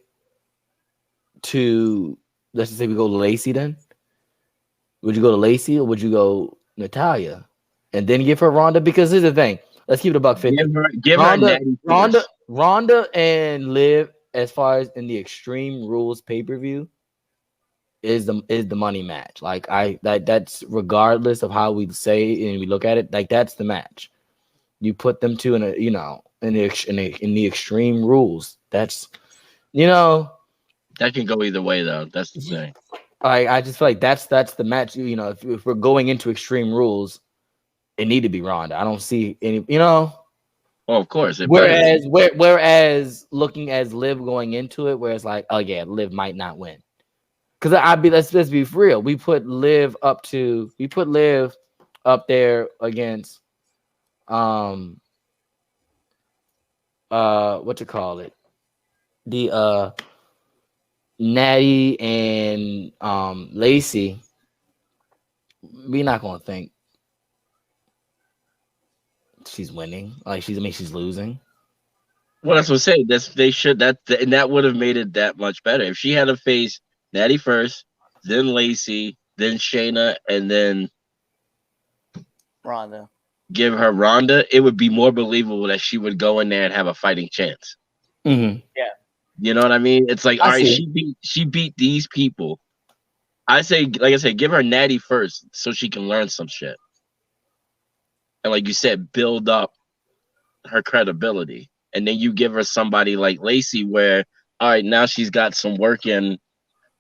to? Let's just say we go to Lacey then. Would you go to Lacey or would you go Natalya, and then give her Ronda? Because here's the thing. Let's keep it about 50. Give her Ronda and Liv, as far as in the Extreme Rules pay-per-view, is the money match. Like that's regardless of how we say and we look at it. Like that's the match. You put them two in a in the extreme rules. That's That can go either way though. That's the thing. I just feel like that's the match. If we're going into extreme rules, it need to be Ronda. I don't see any. Oh, of course. It better. Whereas looking as Liv going into it, where it's like, oh yeah, Liv might not win. Because let's be real. We put Liv up there against what you call it, the Natty and Lacey. We're not gonna think she's winning. Like she's losing. Well, that's what I'm saying. And that would have made it that much better if she had to face Natty first, then Lacey, then Shayna, and then Ronda. Give her Ronda. It would be more believable that she would go in there and have a fighting chance. Mm-hmm. Yeah, you know what I mean. It's like, all right, she beat these people. I say, like I said, give her Natty first so she can learn some shit, and like you said, build up her credibility. And then you give her somebody like Lacey where, all right, now she's got some work in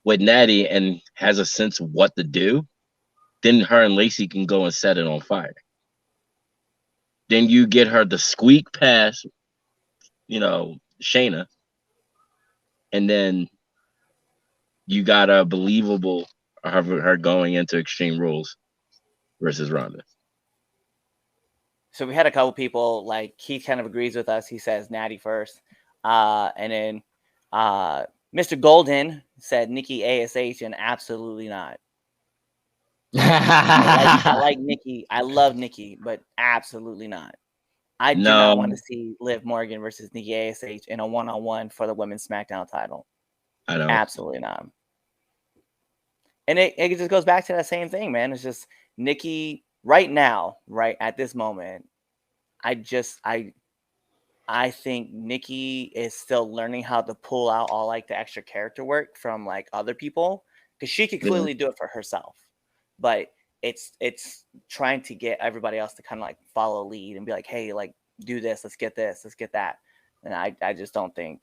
with Natty and has a sense of what to do. Then her and Lacey can go and set it on fire. Then you get her to squeak past, Shayna. And then you got a believable her going into Extreme Rules versus Ronda. So we had a couple people, like Keith kind of agrees with us. He says Natty first. And then Mr. Golden said Nikki ASH, and absolutely not. I like Nikki. I love Nikki, but absolutely not. I do not want to see Liv Morgan versus Nikki ASH in a one-on-one for the Women's SmackDown title. I don't. Absolutely not. And it just goes back to that same thing, man. It's just Nikki right now, right at this moment. I think Nikki is still learning how to pull out all like the extra character work from like other people, because she could clearly do it for herself, but it's trying to get everybody else to kind of like follow lead and be like, hey, like do this, let's get that. And I just don't think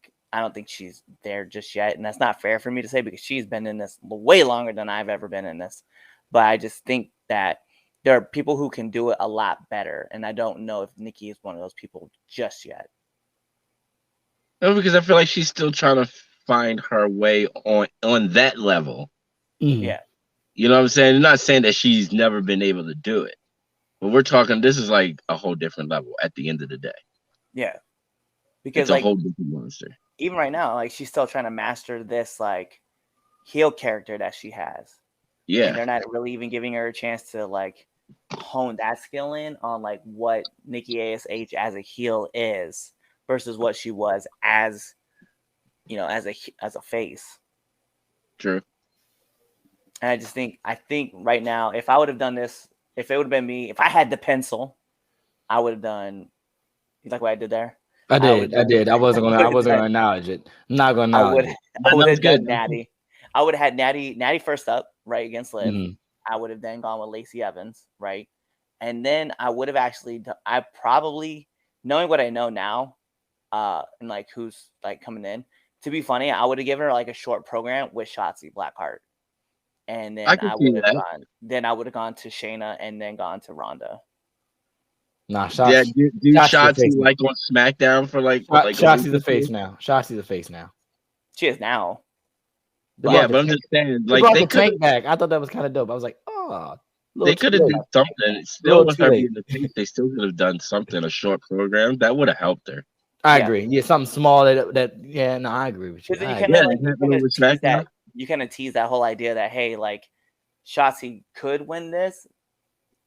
she's there just yet, and that's not fair for me to say because she's been in this way longer than I've ever been in this. But I just think that there are people who can do it a lot better, and I don't know if Nikki is one of those people just yet. No, because I feel like she's still trying to find her way on that level. Mm-hmm. Yeah. You know what I'm saying? I'm not saying that she's never been able to do it, but we're talking, this is like a whole different level at the end of the day. Yeah. Because it's a whole different monster. Even right now, like she's still trying to master this like heel character that she has. Yeah. And they're not really even giving her a chance to like hone that skill in on like what Nikki ASH as a heel is versus what she was as a face. True. And I think right now, if I would have done this, if it would have been me, if I had the pencil, I would have done. You like what I did there? I did. I wasn't gonna acknowledge it. I'm not gonna acknowledge it. I would have done Natty. I would have had Natty first up, right, against Liv. Mm-hmm. I would have then gone with Lacey Evans, right? And then I would have I probably, knowing what I know now, and like who's like coming in, to be funny, I would have given her like a short program with Shotzi Blackheart. And then I would have gone to Shayna and then gone to Ronda. Nah, Shotzi. Yeah, do Shotzi like on SmackDown for like Shotzi's the face now. Shotzi's the face now. She is now. But I'm just saying, like they tank back. I thought that was kind of dope. I was like, oh, they could have done something. Still with her being the face, they still could have done something, a short program that would have helped her. I agree. Yeah, something small I agree with you. You kind of tease that whole idea that, hey, like Shotzi could win this,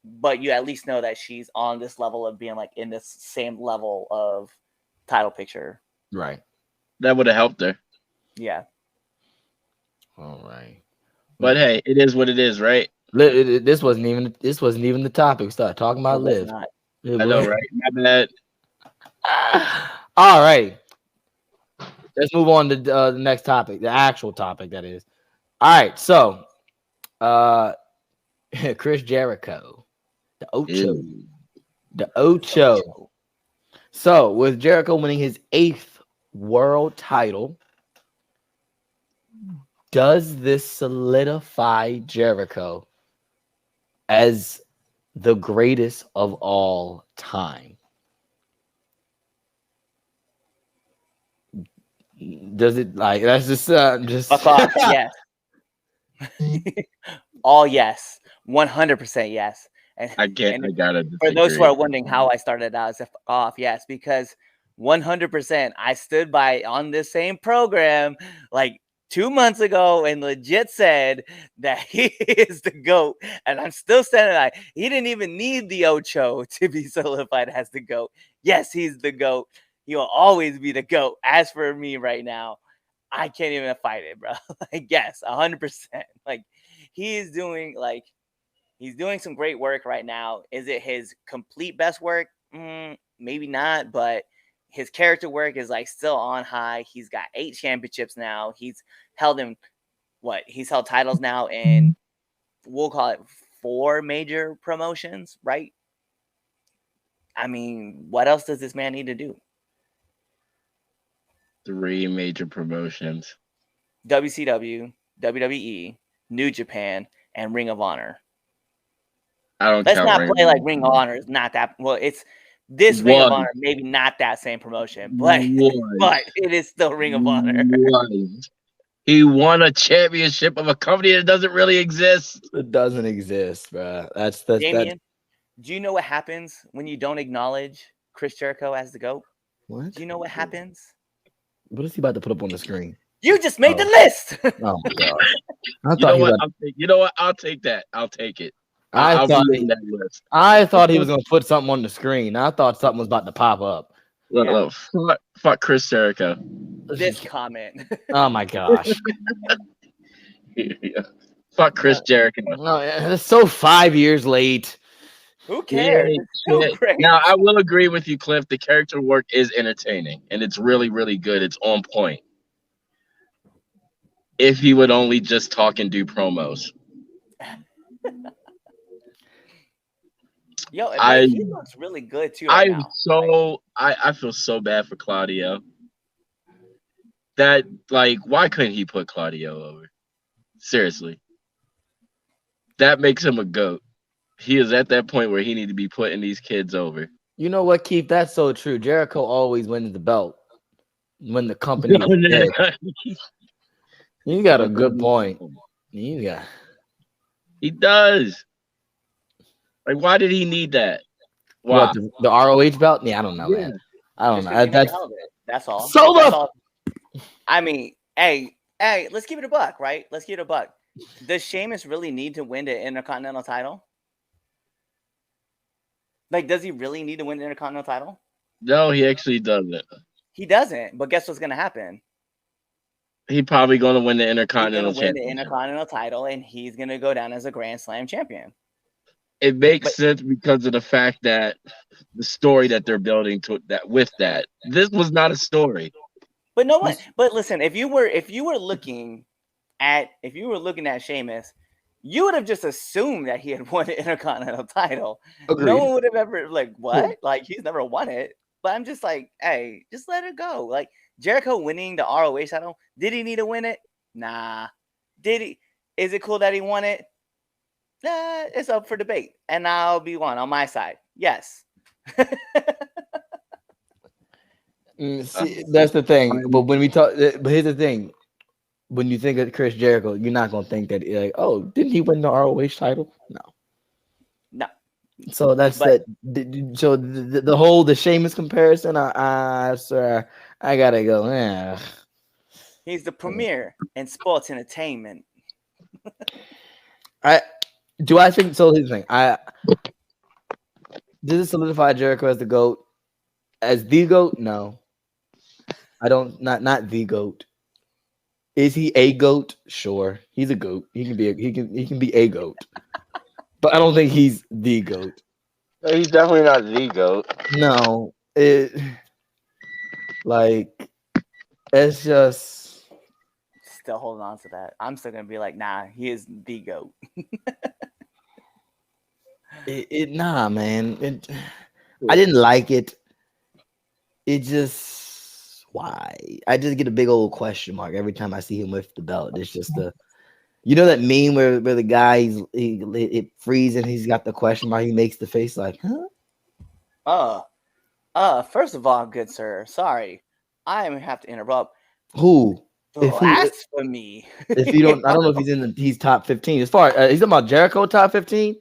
but you at least know that she's on this level of being like in this same level of title picture. Right. That would have helped her. Yeah. All right. But hey, it is what it is, right? This wasn't even the topic. We started talking about Liv. I know, right? My bad. All right. Let's move on to the next topic, the actual topic, that is. All right, so Chris Jericho, the Ocho, Ew. the Ocho. So with Jericho winning his 8th world title, does this solidify Jericho as the greatest of all time? Does it like that's just Fuck off. Yes. All yes. 100% yes. And, I can't. and I gotta for those who are disagree. wondering how I started out as a fuck off, yes, because 100% I stood by on this same program like 2 months ago and legit said that he is the GOAT. And I'm still standing by. He didn't even need the Ocho to be solidified as the GOAT. Yes, he's the GOAT. He will always be the GOAT. As for me right now, I can't even fight it, bro. Like, yes, 100%. Like, he is doing like he's doing some great work right now. Is it his complete best work? Maybe not, but his character work is like still on high. He's got 8 championships now. He's held in He's held titles now in, we'll call it 4 major promotions, right? I mean, what else does this man need to do? 3 major promotions. WCW, WWE, New Japan, and Ring of Honor. I don't Let's count not Ring play of like Honor. Ring of Honor is not that well. It's this Ring of Was. Honor, maybe not that same promotion, but Was. it is still Ring of Honor. Was. He won a championship of a company that doesn't really exist. It doesn't exist, bro. That's that. Damien, do you know what happens when you don't acknowledge Chris Jericho as the GOAT? What? Do you know what happens? What is he about to put up on the screen? You just made the list. Oh my gosh! I You thought know he what? was. You know what? I'll take that. I'll take it. I I'll thought be in that list. I thought he was gonna put something on the screen. I thought something was about to pop up. Look, fuck Chris Jericho. This comment. Oh my gosh! Fuck Chris Jericho. No, it's so 5 years late. Who cares? Yeah, It's so yeah. great. Now I will agree with you, Cliff. The character work is entertaining and it's really, really good. It's on point. If he would only just talk and do promos. Yo, I- he looks really good too right now. I feel so bad for Claudio. That why couldn't he put Claudio over? Seriously. That makes him a GOAT. He is at that point where he need to be putting these kids over. You know what, Keith? That's so true. Jericho always wins the belt when the company is dead. You got a good point. You got. He does. Like, why did he need that? Why? What, the ROH belt? Yeah, I don't know, man. I don't Just know. 'cause he never That's held it. That's all. So That's the- all. I mean, hey, let's keep it a buck, right? Let's keep it a buck. Does Sheamus really need to win the Intercontinental title? Like, does he really need to win the Intercontinental title? No, he actually doesn't. He doesn't. But guess what's going to happen? He probably going to win the He's Intercontinental going to win the Championship. Intercontinental title, and he's going to go down as a Grand Slam champion. It makes sense because of the fact that the story that they're building to that with that. This was not a story. But no one. But listen, if you were looking at Sheamus, you would have just assumed that he had won the Intercontinental title. Agreed. No one would have ever what? Like, he's never won it. But I'm just like, hey, just let it go. Like, Jericho winning the ROH title, did he need to win it? Nah. Did he? Is it cool that he won it? Nah, it's up for debate, and I'll be on my side. Yes. See, that's the thing. But when we talk, but here's the thing: when you think of Chris Jericho, you're not gonna think that oh, didn't he win the ROH title? No. So that's But- that. So the whole Sheamus comparison, sir, I gotta go. Yeah. He's the premier in sports entertainment. I think so. Here's the thing. Does it solidify Jericho as the GOAT? As the GOAT? No. I don't. Not the GOAT. Is he a GOAT? Sure, he's a GOAT. He can be a GOAT. But I don't think he's the GOAT. No, he's definitely not the GOAT. No, it's just still holding on to that. I'm still gonna be like, nah, he is the GOAT. Nah, man. I didn't like it. It just why? I just get a big old question mark every time I see him with the belt. It's just you know that meme where the guy it freezes and he's got the question mark. He makes the face like, huh? First of all, good sir, sorry, I am have to interrupt. Who? Blasphemy. If you don't, I don't know if he's top 15. As far he's talking about Jericho top 15.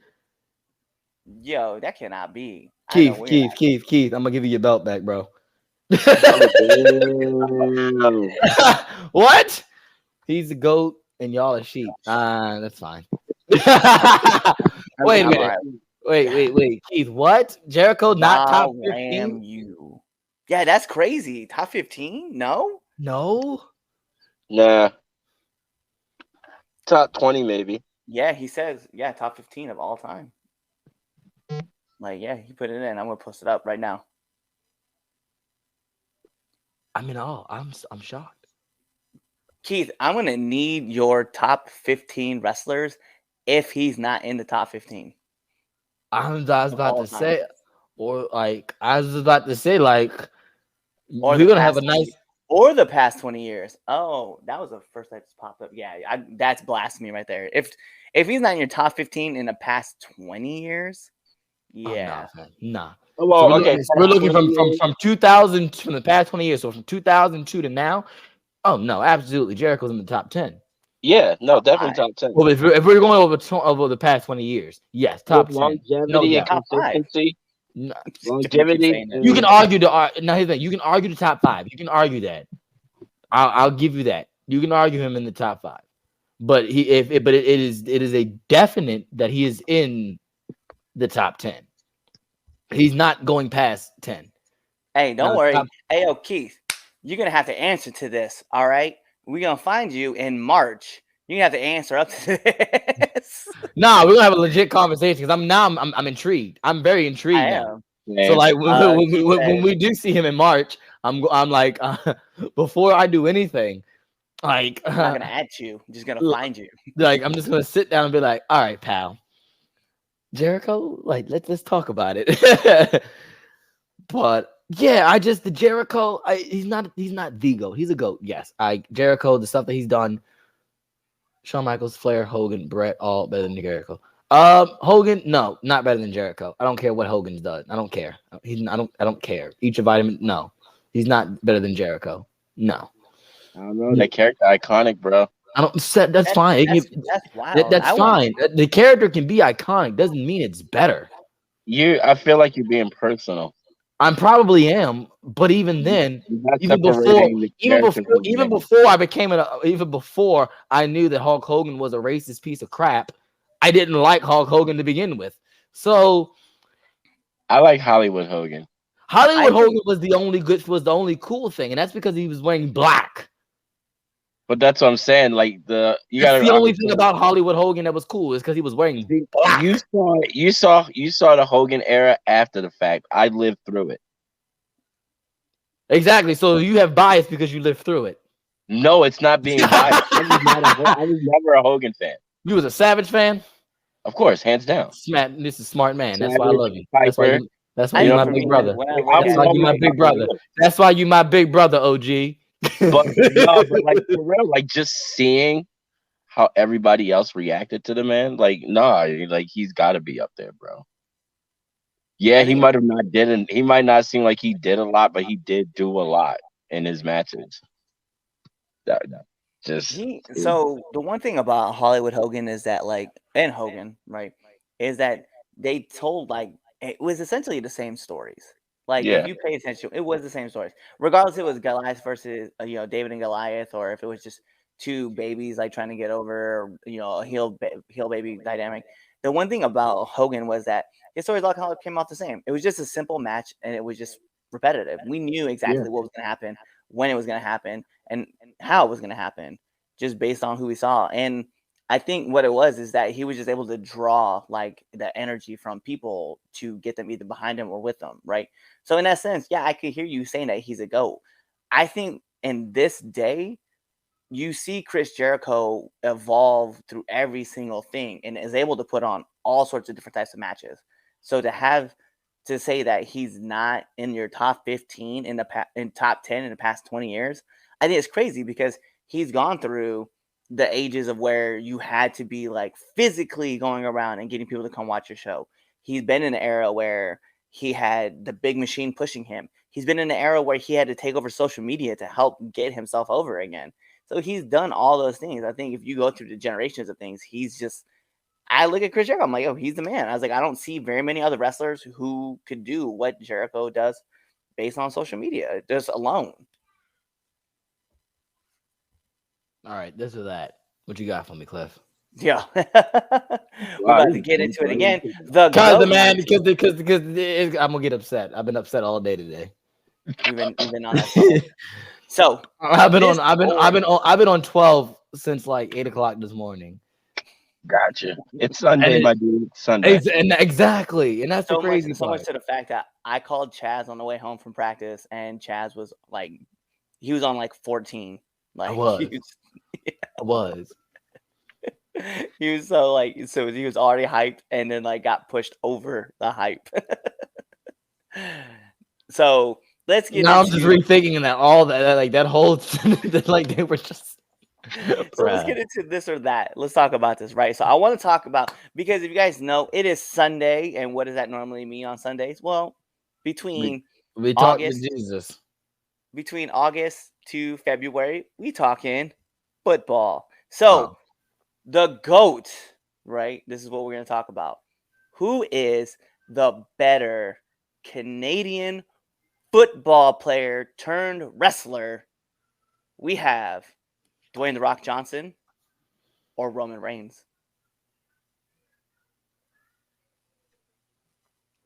Yo, that cannot be. Keith, I'm gonna give you your belt back, bro. What? He's the GOAT and y'all are sheep. That's fine. Wait a minute. Wait. Keith, what? Jericho not top 15? You. Yeah, that's crazy. Top 15? No? Nah. Top 20, maybe. Yeah, he says, top 15 of all time. Like, yeah, he put it in. I'm gonna post it up right now. I'm in awe. I'm shocked. Keith, I'm gonna need your top 15 wrestlers if he's not in the top 15. I was about to say, like, or we're gonna have a nice or the past 20 years. Oh, that was the first that just popped up. Yeah, that's blasphemy right there. If he's not in your top 15 in the past 20 years, yeah, nah. Well, so we're looking from 2000 from the past 20 years. So from 2002 to now. Oh no, absolutely, Jericho's in the top 10. Yeah, no, definitely top 10. Well, if we're going over the past 20 years, yes, top 10. Longevity and consistency. Longevity. You can argue you can argue the top 5. You can argue that. I'll give you that. You can argue him in the top 5, but it is a definite that he is in the top 10. He's not going past 10. Hey, don't worry. Hey, Keith, you're gonna have to answer to this. All right, we're gonna find you in March. You're gonna have to answer up to this. Nah, we're gonna have a legit conversation because I'm intrigued. I'm very intrigued now. Yeah. So like when we do see him in March, I'm like before I do anything, like I'm not gonna add you. I'm just gonna find you. Like I'm just gonna sit down and be like, all right, pal, Jericho, like let's talk about it. But yeah, the Jericho, he's not the GOAT. He's a GOAT. Yes, Jericho, the stuff that he's done. Shawn Michaels, Flair, Hogan, Brett, all better than Jericho. Hogan, no, not better than Jericho. I don't care what Hogan's done. I don't care. I don't care. Each of vitamin, no, he's not better than Jericho. No. I don't know. That character iconic, bro. That's fine. That's wild. That's fine. The character can be iconic. Doesn't mean it's better. I feel like you're being personal. I probably am, but even then, even before I knew that Hulk Hogan was a racist piece of crap, I didn't like Hulk Hogan to begin with. So I like Hollywood Hogan. Hogan was the only cool thing, and that's because he was wearing black. But that's what I'm saying. Like the only thing about Hollywood Hogan that was cool is because he was wearing black. You saw the Hogan era after the fact. I lived through it. Exactly. So you have bias because you lived through it. No, it's not being biased. I was never a Hogan fan. You was a Savage fan? Of course, hands down. This is smart man. That's why I love you. Piper. That's why you're my big brother. That's why you're my big brother. That's why you my big brother, OG. but like for real, like just seeing how everybody else reacted to the man, like like he's got to be up there, bro. Yeah, he might not seem like he did a lot, but he did do a lot in his matches. So the one thing about Hollywood Hogan is that and Hogan, right, is that they told it was essentially the same stories. If you pay attention, it was the same stories. Regardless, it was Goliath versus David and Goliath, or if it was just two babies trying to get over a heel baby dynamic. The one thing about Hogan was that his stories all kind of came off the same. It was just a simple match, and it was just repetitive. We knew exactly what was going to happen, when it was going to happen, and how it was going to happen, just based on who we saw. And I think what it was is that he was just able to draw the energy from people to get them either behind him or with them, right? So in that sense, I could hear you saying that he's a GOAT. I think in this day, you see Chris Jericho evolve through every single thing and is able to put on all sorts of different types of matches. So to say that he's not in your top 15 in top 10 in the past 20 years, I think it's crazy because he's gone through the ages of where you had to be like physically going around and getting people to come watch your show. He's been in an era where he had the big machine pushing him. He's been in an era where he had to take over social media to help get himself over again. So he's done all those things. I think if you go through the generations of things, he's just. I look at Chris Jericho. I'm like, oh, he's the man. I was like, I don't see very many other wrestlers who could do what Jericho does based on social media, just alone. All right, this or that. What you got for me, Cliff? Yeah, we're about to get into it again. Because the man, because I'm gonna get upset. I've been upset all day today. We've been on that. So I've been on 12 since like 8:00 this morning. Gotcha. It's Sunday, my dude. Sunday. Exactly, and that's the crazy part. So much to the fact that I called Chaz on the way home from practice, and Chaz was like, he was on like 14. Like I was. He was so he was already hyped, and then like got pushed over the hype. So let's get. Now I'm just rethinking that all that like that whole like they were just. So let's get into this or that. Let's talk about this, right? So I want to talk about, because if you guys know, it is Sunday, and what does that normally mean on Sundays? Well, between we talk to Jesus. Between August to February, we talking football. So the GOAT, right? This is what we're going to talk about. Who is the better Canadian football player turned wrestler? We have Dwayne "The Rock" Johnson or Roman Reigns.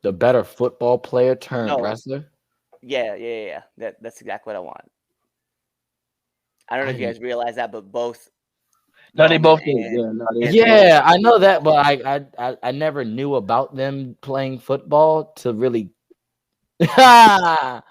The better football player turned wrestler? Yeah. That's exactly what I want. I don't know if you guys realize that, but both. No, they both did. Yeah, I know that, but I never knew about them playing football to really. I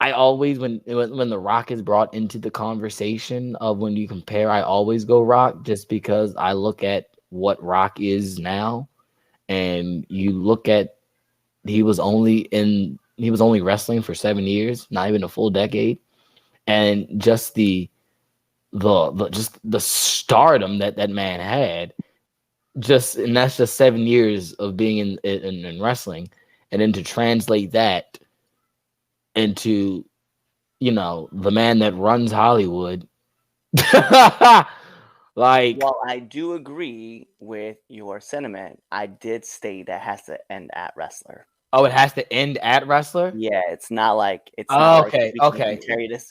always when The Rock is brought into the conversation of when you compare, I always go Rock just because I look at what Rock is now, and you look at he was only wrestling for 7 years, not even a full decade, and just the stardom that man had, and that's just 7 years of being in wrestling, and then to translate that into, the man that runs Hollywood. While I do agree with your sentiment, I did state that has to end at wrestler. Oh, it has to end at wrestler? Yeah, it's not like okay.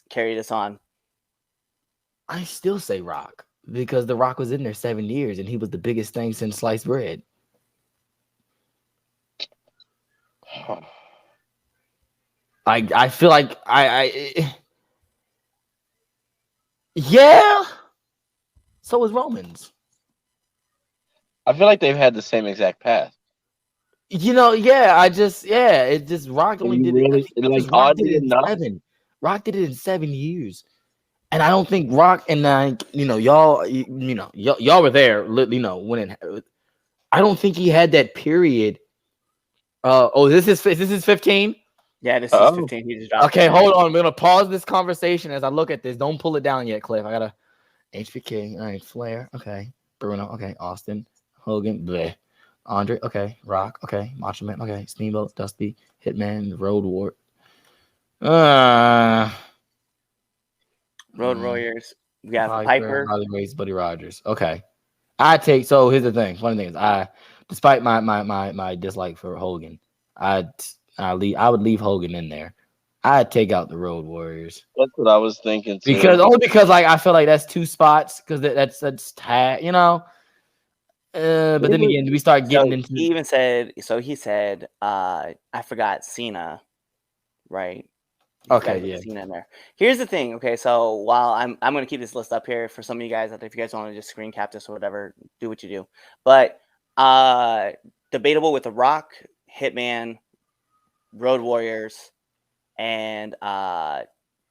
Carry this on. I still say Rock because The Rock was in there 7 years and he was the biggest thing since sliced bread. I feel like yeah. So is Romans. I feel like they've had the same exact path. Yeah. It just Rock only did it. Rock did it in 7. Rock did it in 7 years, and I don't think Rock and y'all were there. When I don't think he had that period. This is 15. Yeah, this is 15. He just dropped okay, hold on. I'm gonna pause this conversation as I look at this. Don't pull it down yet, Cliff. I gotta HBK. All right, Flair. Okay, Bruno. Okay, Austin, Hogan. Bleh. Andre. Okay, Rock. Okay, Macho Man. Okay, Steamboat, Dusty, Hitman, Road War. Road Warriors. We got Piper. Harley Race, Buddy Rogers. Okay, so here's the thing. Funny thing is, despite my dislike for Hogan, I would leave Hogan in there. I'd take out the Road Warriors. That's what I was thinking too. Because like I feel like that's 2 spots because that's tag, But then again, we start getting into. He even said. So he said, I forgot Cena, right? Okay, yeah. Cena in there. Here's the thing. Okay, so while I'm going to keep this list up here for some of you guys. If you guys want to just screen cap this or whatever, do what you do. But debatable with The Rock, Hitman, Road Warriors, and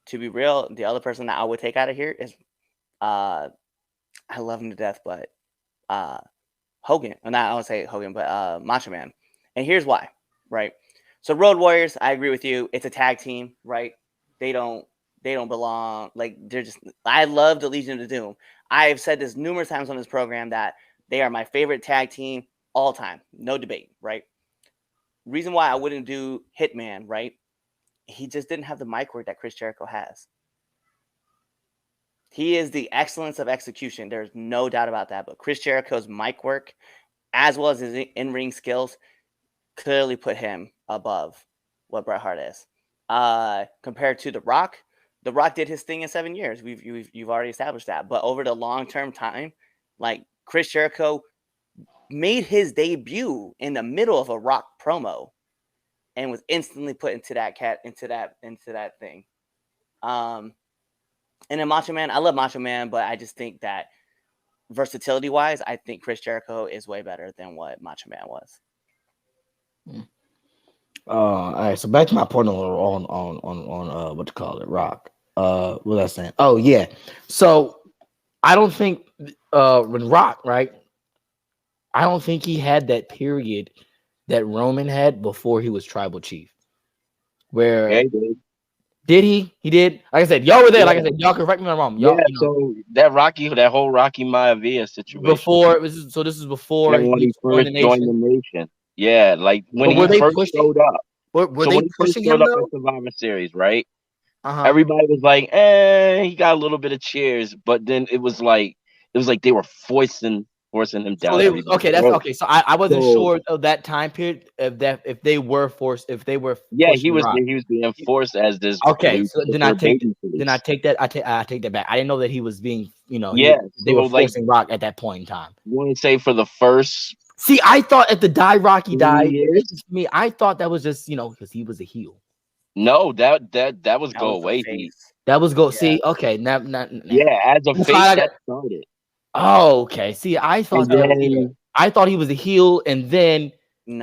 to be real, the other person that I would take out of here is I love him to death, but Hogan. Well, not I would say Hogan, but Macho Man. And here's why, right? So Road Warriors, I agree with you. It's a tag team, right? They don't belong. Like they're just. I love the Legion of Doom. I have said this numerous times on this program that they are my favorite tag team all time. No debate, right? Reason why I wouldn't do Hitman, right? He just didn't have the mic work that Chris Jericho has. He is the excellence of execution. There's no doubt about that. But Chris Jericho's mic work, as well as his in-ring skills, clearly put him above what Bret Hart is. Compared to The Rock did his thing in 7 years. You've already established that. But over the long-term time, like Chris Jericho made his debut in the middle of a Rock promo and was instantly put into that thing. And then Macho Man, I love Macho Man, but I just think that versatility wise, I think Chris Jericho is way better than what Macho Man was. All right, so back to my point on what to call it, Rock. What was I saying? Oh yeah. So I don't think when Rock, right? I don't think he had that period that Roman had before he was tribal chief. Where Yeah, he did. did he? He did. Like I said, y'all were there. Like I said, y'all correct me if I'm wrong. Y'all, Yeah, so that whole Rocky Maivia situation. Before this is before when he joined first the joined the nation. Yeah, like when But were he they first pushing? showed up. Were So they when he first pushing showed him up though? at Survivor Series, right? Uh-huh. Everybody was like, he got a little bit of cheers, but then it was like they were forcing him down. Okay. So I wasn't sure of that time period if they were forced, if they were. Yeah, he was Rock. being forced as this. Okay, so then I take that. I take that back. I didn't know that he was being, they were like, forcing Rock at that point in time. You want to say for the first? See, I thought at the Die Rocky died. Me, I thought that was just because he was a heel. No, that was go away. That was go. Yeah. See, okay, now. Yeah, as a face that started. Oh, okay. See, I thought he was a heel, and then he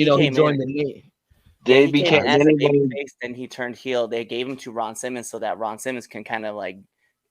joined the name. He became as a baby face, then he turned heel. They gave him to Ron Simmons so that Ron Simmons can kind of like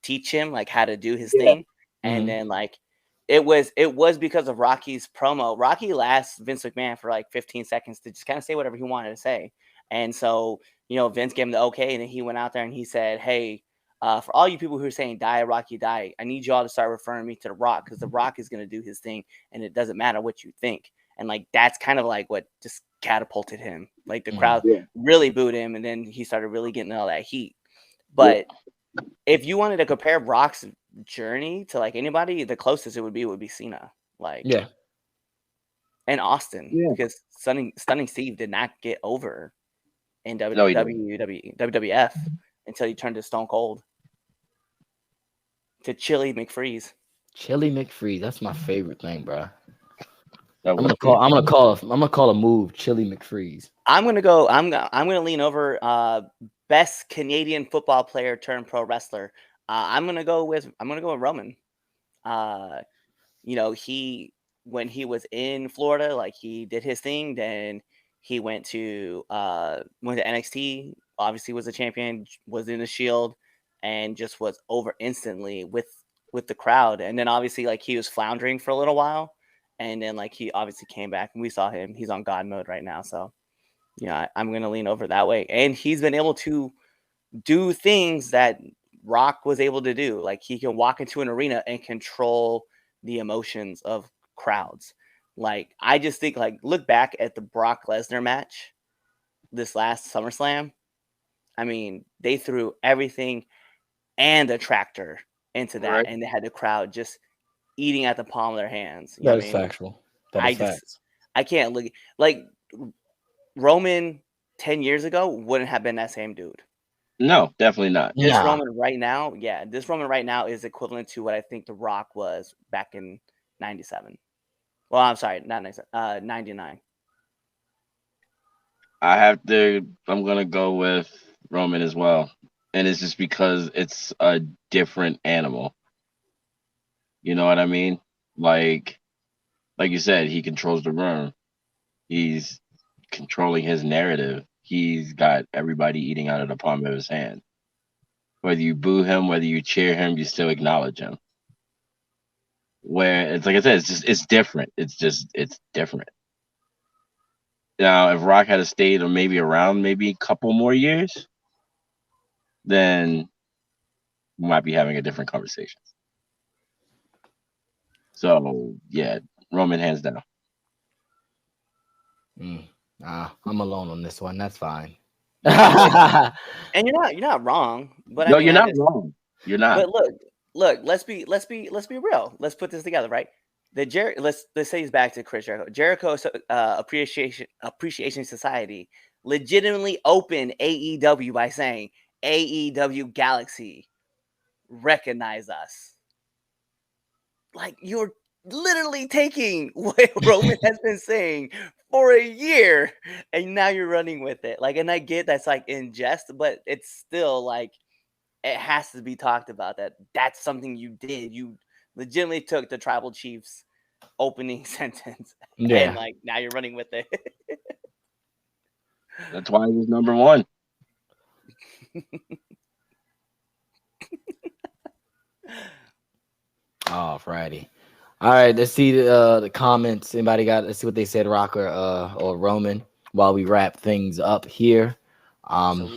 teach him like how to do his thing. And then like it was because of Rocky's promo. Rocky asked Vince McMahon for like 15 seconds to just kind of say whatever he wanted to say. And so, Vince gave him the okay, and then he went out there and he said, hey, for all you people who are saying die, Rocky, die, I need y'all to start referring me to The Rock, because The Rock is going to do his thing, and it doesn't matter what you think. And like that's kind of like what just catapulted him. Like the crowd really booed him, and then he started really getting all that heat. But if you wanted to compare Rock's journey to like anybody, the closest it would be Cena. Like and Austin, because Stunning Steve did not get over in WWF until he turned to Stone Cold. To Chili McFreeze. Chili McFreeze, that's my favorite thing, bro. I'm gonna call a move Chili McFreeze. I'm gonna lean over best Canadian football player turned pro wrestler. I'm gonna go with Roman. When he was in Florida, like he did his thing, then he went to NXT, obviously was a champion, was in the Shield, and just was over instantly with the crowd. And then obviously like he was floundering for a little while, and then like he obviously came back, and we saw him. He's on God mode right now, so I'm gonna lean over that way. And he's been able to do things that Rock was able to do. Like he can walk into an arena and control the emotions of crowds. Like I just think, like, look back at the Brock Lesnar match this last SummerSlam. I mean, they threw everything and a tractor into that, and they had the crowd just eating at the palm of their hands. That is factual. I can't look like Roman 10 years ago wouldn't have been that same dude. No, definitely not. This Roman right now is equivalent to what I think The Rock was back in 97. Well, I'm sorry, not 97, 99. I'm gonna go with Roman as well. And it's just because it's a different animal. You know what I mean? Like you said, he controls the room. He's controlling his narrative. He's got everybody eating out of the palm of his hand. Whether you boo him, whether you cheer him, you still acknowledge him. Where it's like I said, it's different. It's different. Now, if Rock had stayed or maybe around maybe a couple more years, then we might be having a different conversation. So yeah, Roman hands down. I'm alone on this one. That's fine. And you're not wrong, but No, I mean, you're not wrong. You're not. but look, let's be real. Let's put this together, right? Let's say he's back to Chris Jericho. Jericho's Appreciation Society legitimately opened AEW by saying AEW Galaxy recognize us. Like, you're literally taking what Roman has been saying for a year and now you're running with it. Like, and I get that's like in jest, but it's still like it has to be talked about that that's something you did. You legitimately took the tribal chief's opening sentence and like now you're running with it. That's why he was number one. Oh, Friday. All right, let's see the comments. Anybody got? Let's see what they said, Rock or Roman, while we wrap things up here.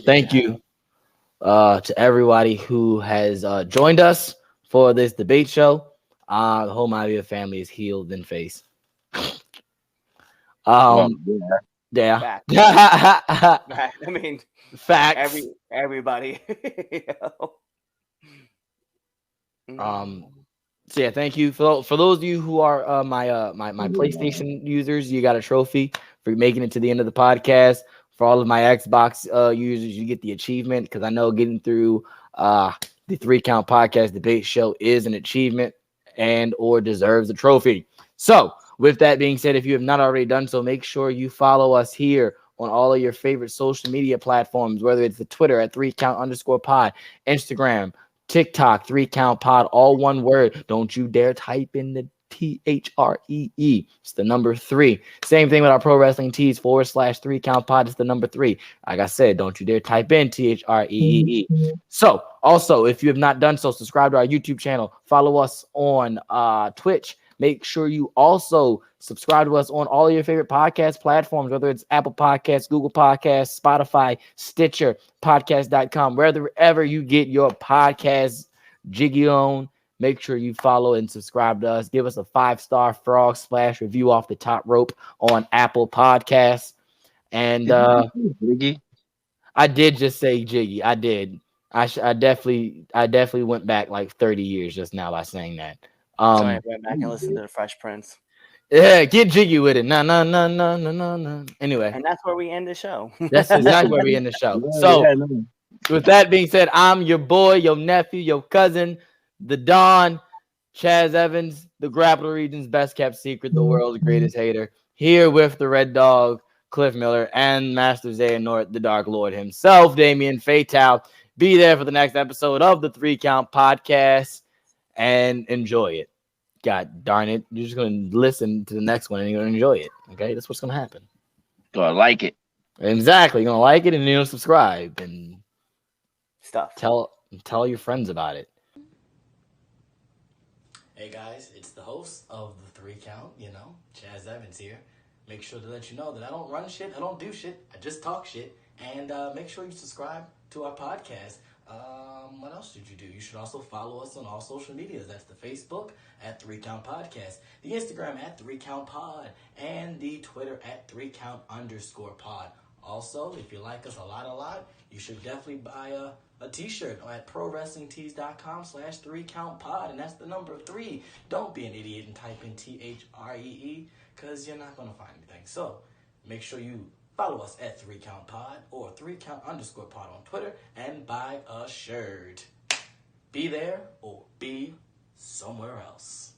Thank you to everybody who has joined us for this debate show. The whole Mafia family is healed in face. Well, Yeah. I mean, Facts. Everybody. So yeah, thank you for those of you who are my PlayStation users. You got a trophy for making it to the end of the podcast. For all of my Xbox users, you get the achievement because I know getting through the 3 Count Podcast debate show is an achievement and or deserves a trophy. So with that being said, if you have not already done so, make sure you follow us here on all of your favorite social media platforms, whether it's the Twitter at 3count_pod, Instagram, TikTok, 3 Count Pod, all one word. Don't you dare type in the THREE. It's the number 3. Same thing with our pro wrestling tees /3 Count Pod. It's the number 3. Like I said, don't you dare type in THREE. So also, if you have not done so, subscribe to our YouTube channel. Follow us on Twitch. Make sure you also subscribe to us on all of your favorite podcast platforms, whether it's Apple Podcasts, Google Podcasts, Spotify, Stitcher, podcast.com, wherever you get your podcast jiggy on. Make sure you follow and subscribe to us. Give us a 5-star frog splash review off the top rope on Apple Podcasts. And Jiggy. I did just say jiggy. I did. I definitely went back like 30 years just now by saying that. Sorry, went back and listen to the Fresh Prince. Yeah, get jiggy with it. No. Anyway, and that's where we end the show. That's exactly where we end the show. So, with that being said, I'm your boy, your nephew, your cousin, the Don, Chaz Evans, the Grappler Region's best kept secret, the world's greatest hater, here with the Red Dog, Cliff Miller, and Master Xehanort, the Dark Lord himself, Damian Fatal. Be there for the next episode of the 3 Count Podcast and enjoy it. God darn it. You're just going to listen to the next one and you're going to enjoy it. Okay? That's what's going to happen. Gonna like it. Exactly. You're going to like it and you'll subscribe and stuff. Tell your friends about it. Hey guys, it's the host of the 3 Count, Chaz Evans here. Make sure to let you know that I don't run shit, I don't do shit, I just talk shit. And make sure you subscribe to our podcast. What else should you do? You should also follow us on all social medias. That's the Facebook at 3 Count Podcast, the Instagram at 3 Count Pod, and the Twitter at 3count_pod. Also, if you like us a lot, you should definitely buy a t-shirt at prowrestlingtees.com/3countpod, and that's the number 3. Don't be an idiot and type in THREE, because you're not going to find anything. So make sure you follow us at 3 Count Pod or 3count_pod on Twitter and buy a shirt. Be there or be somewhere else.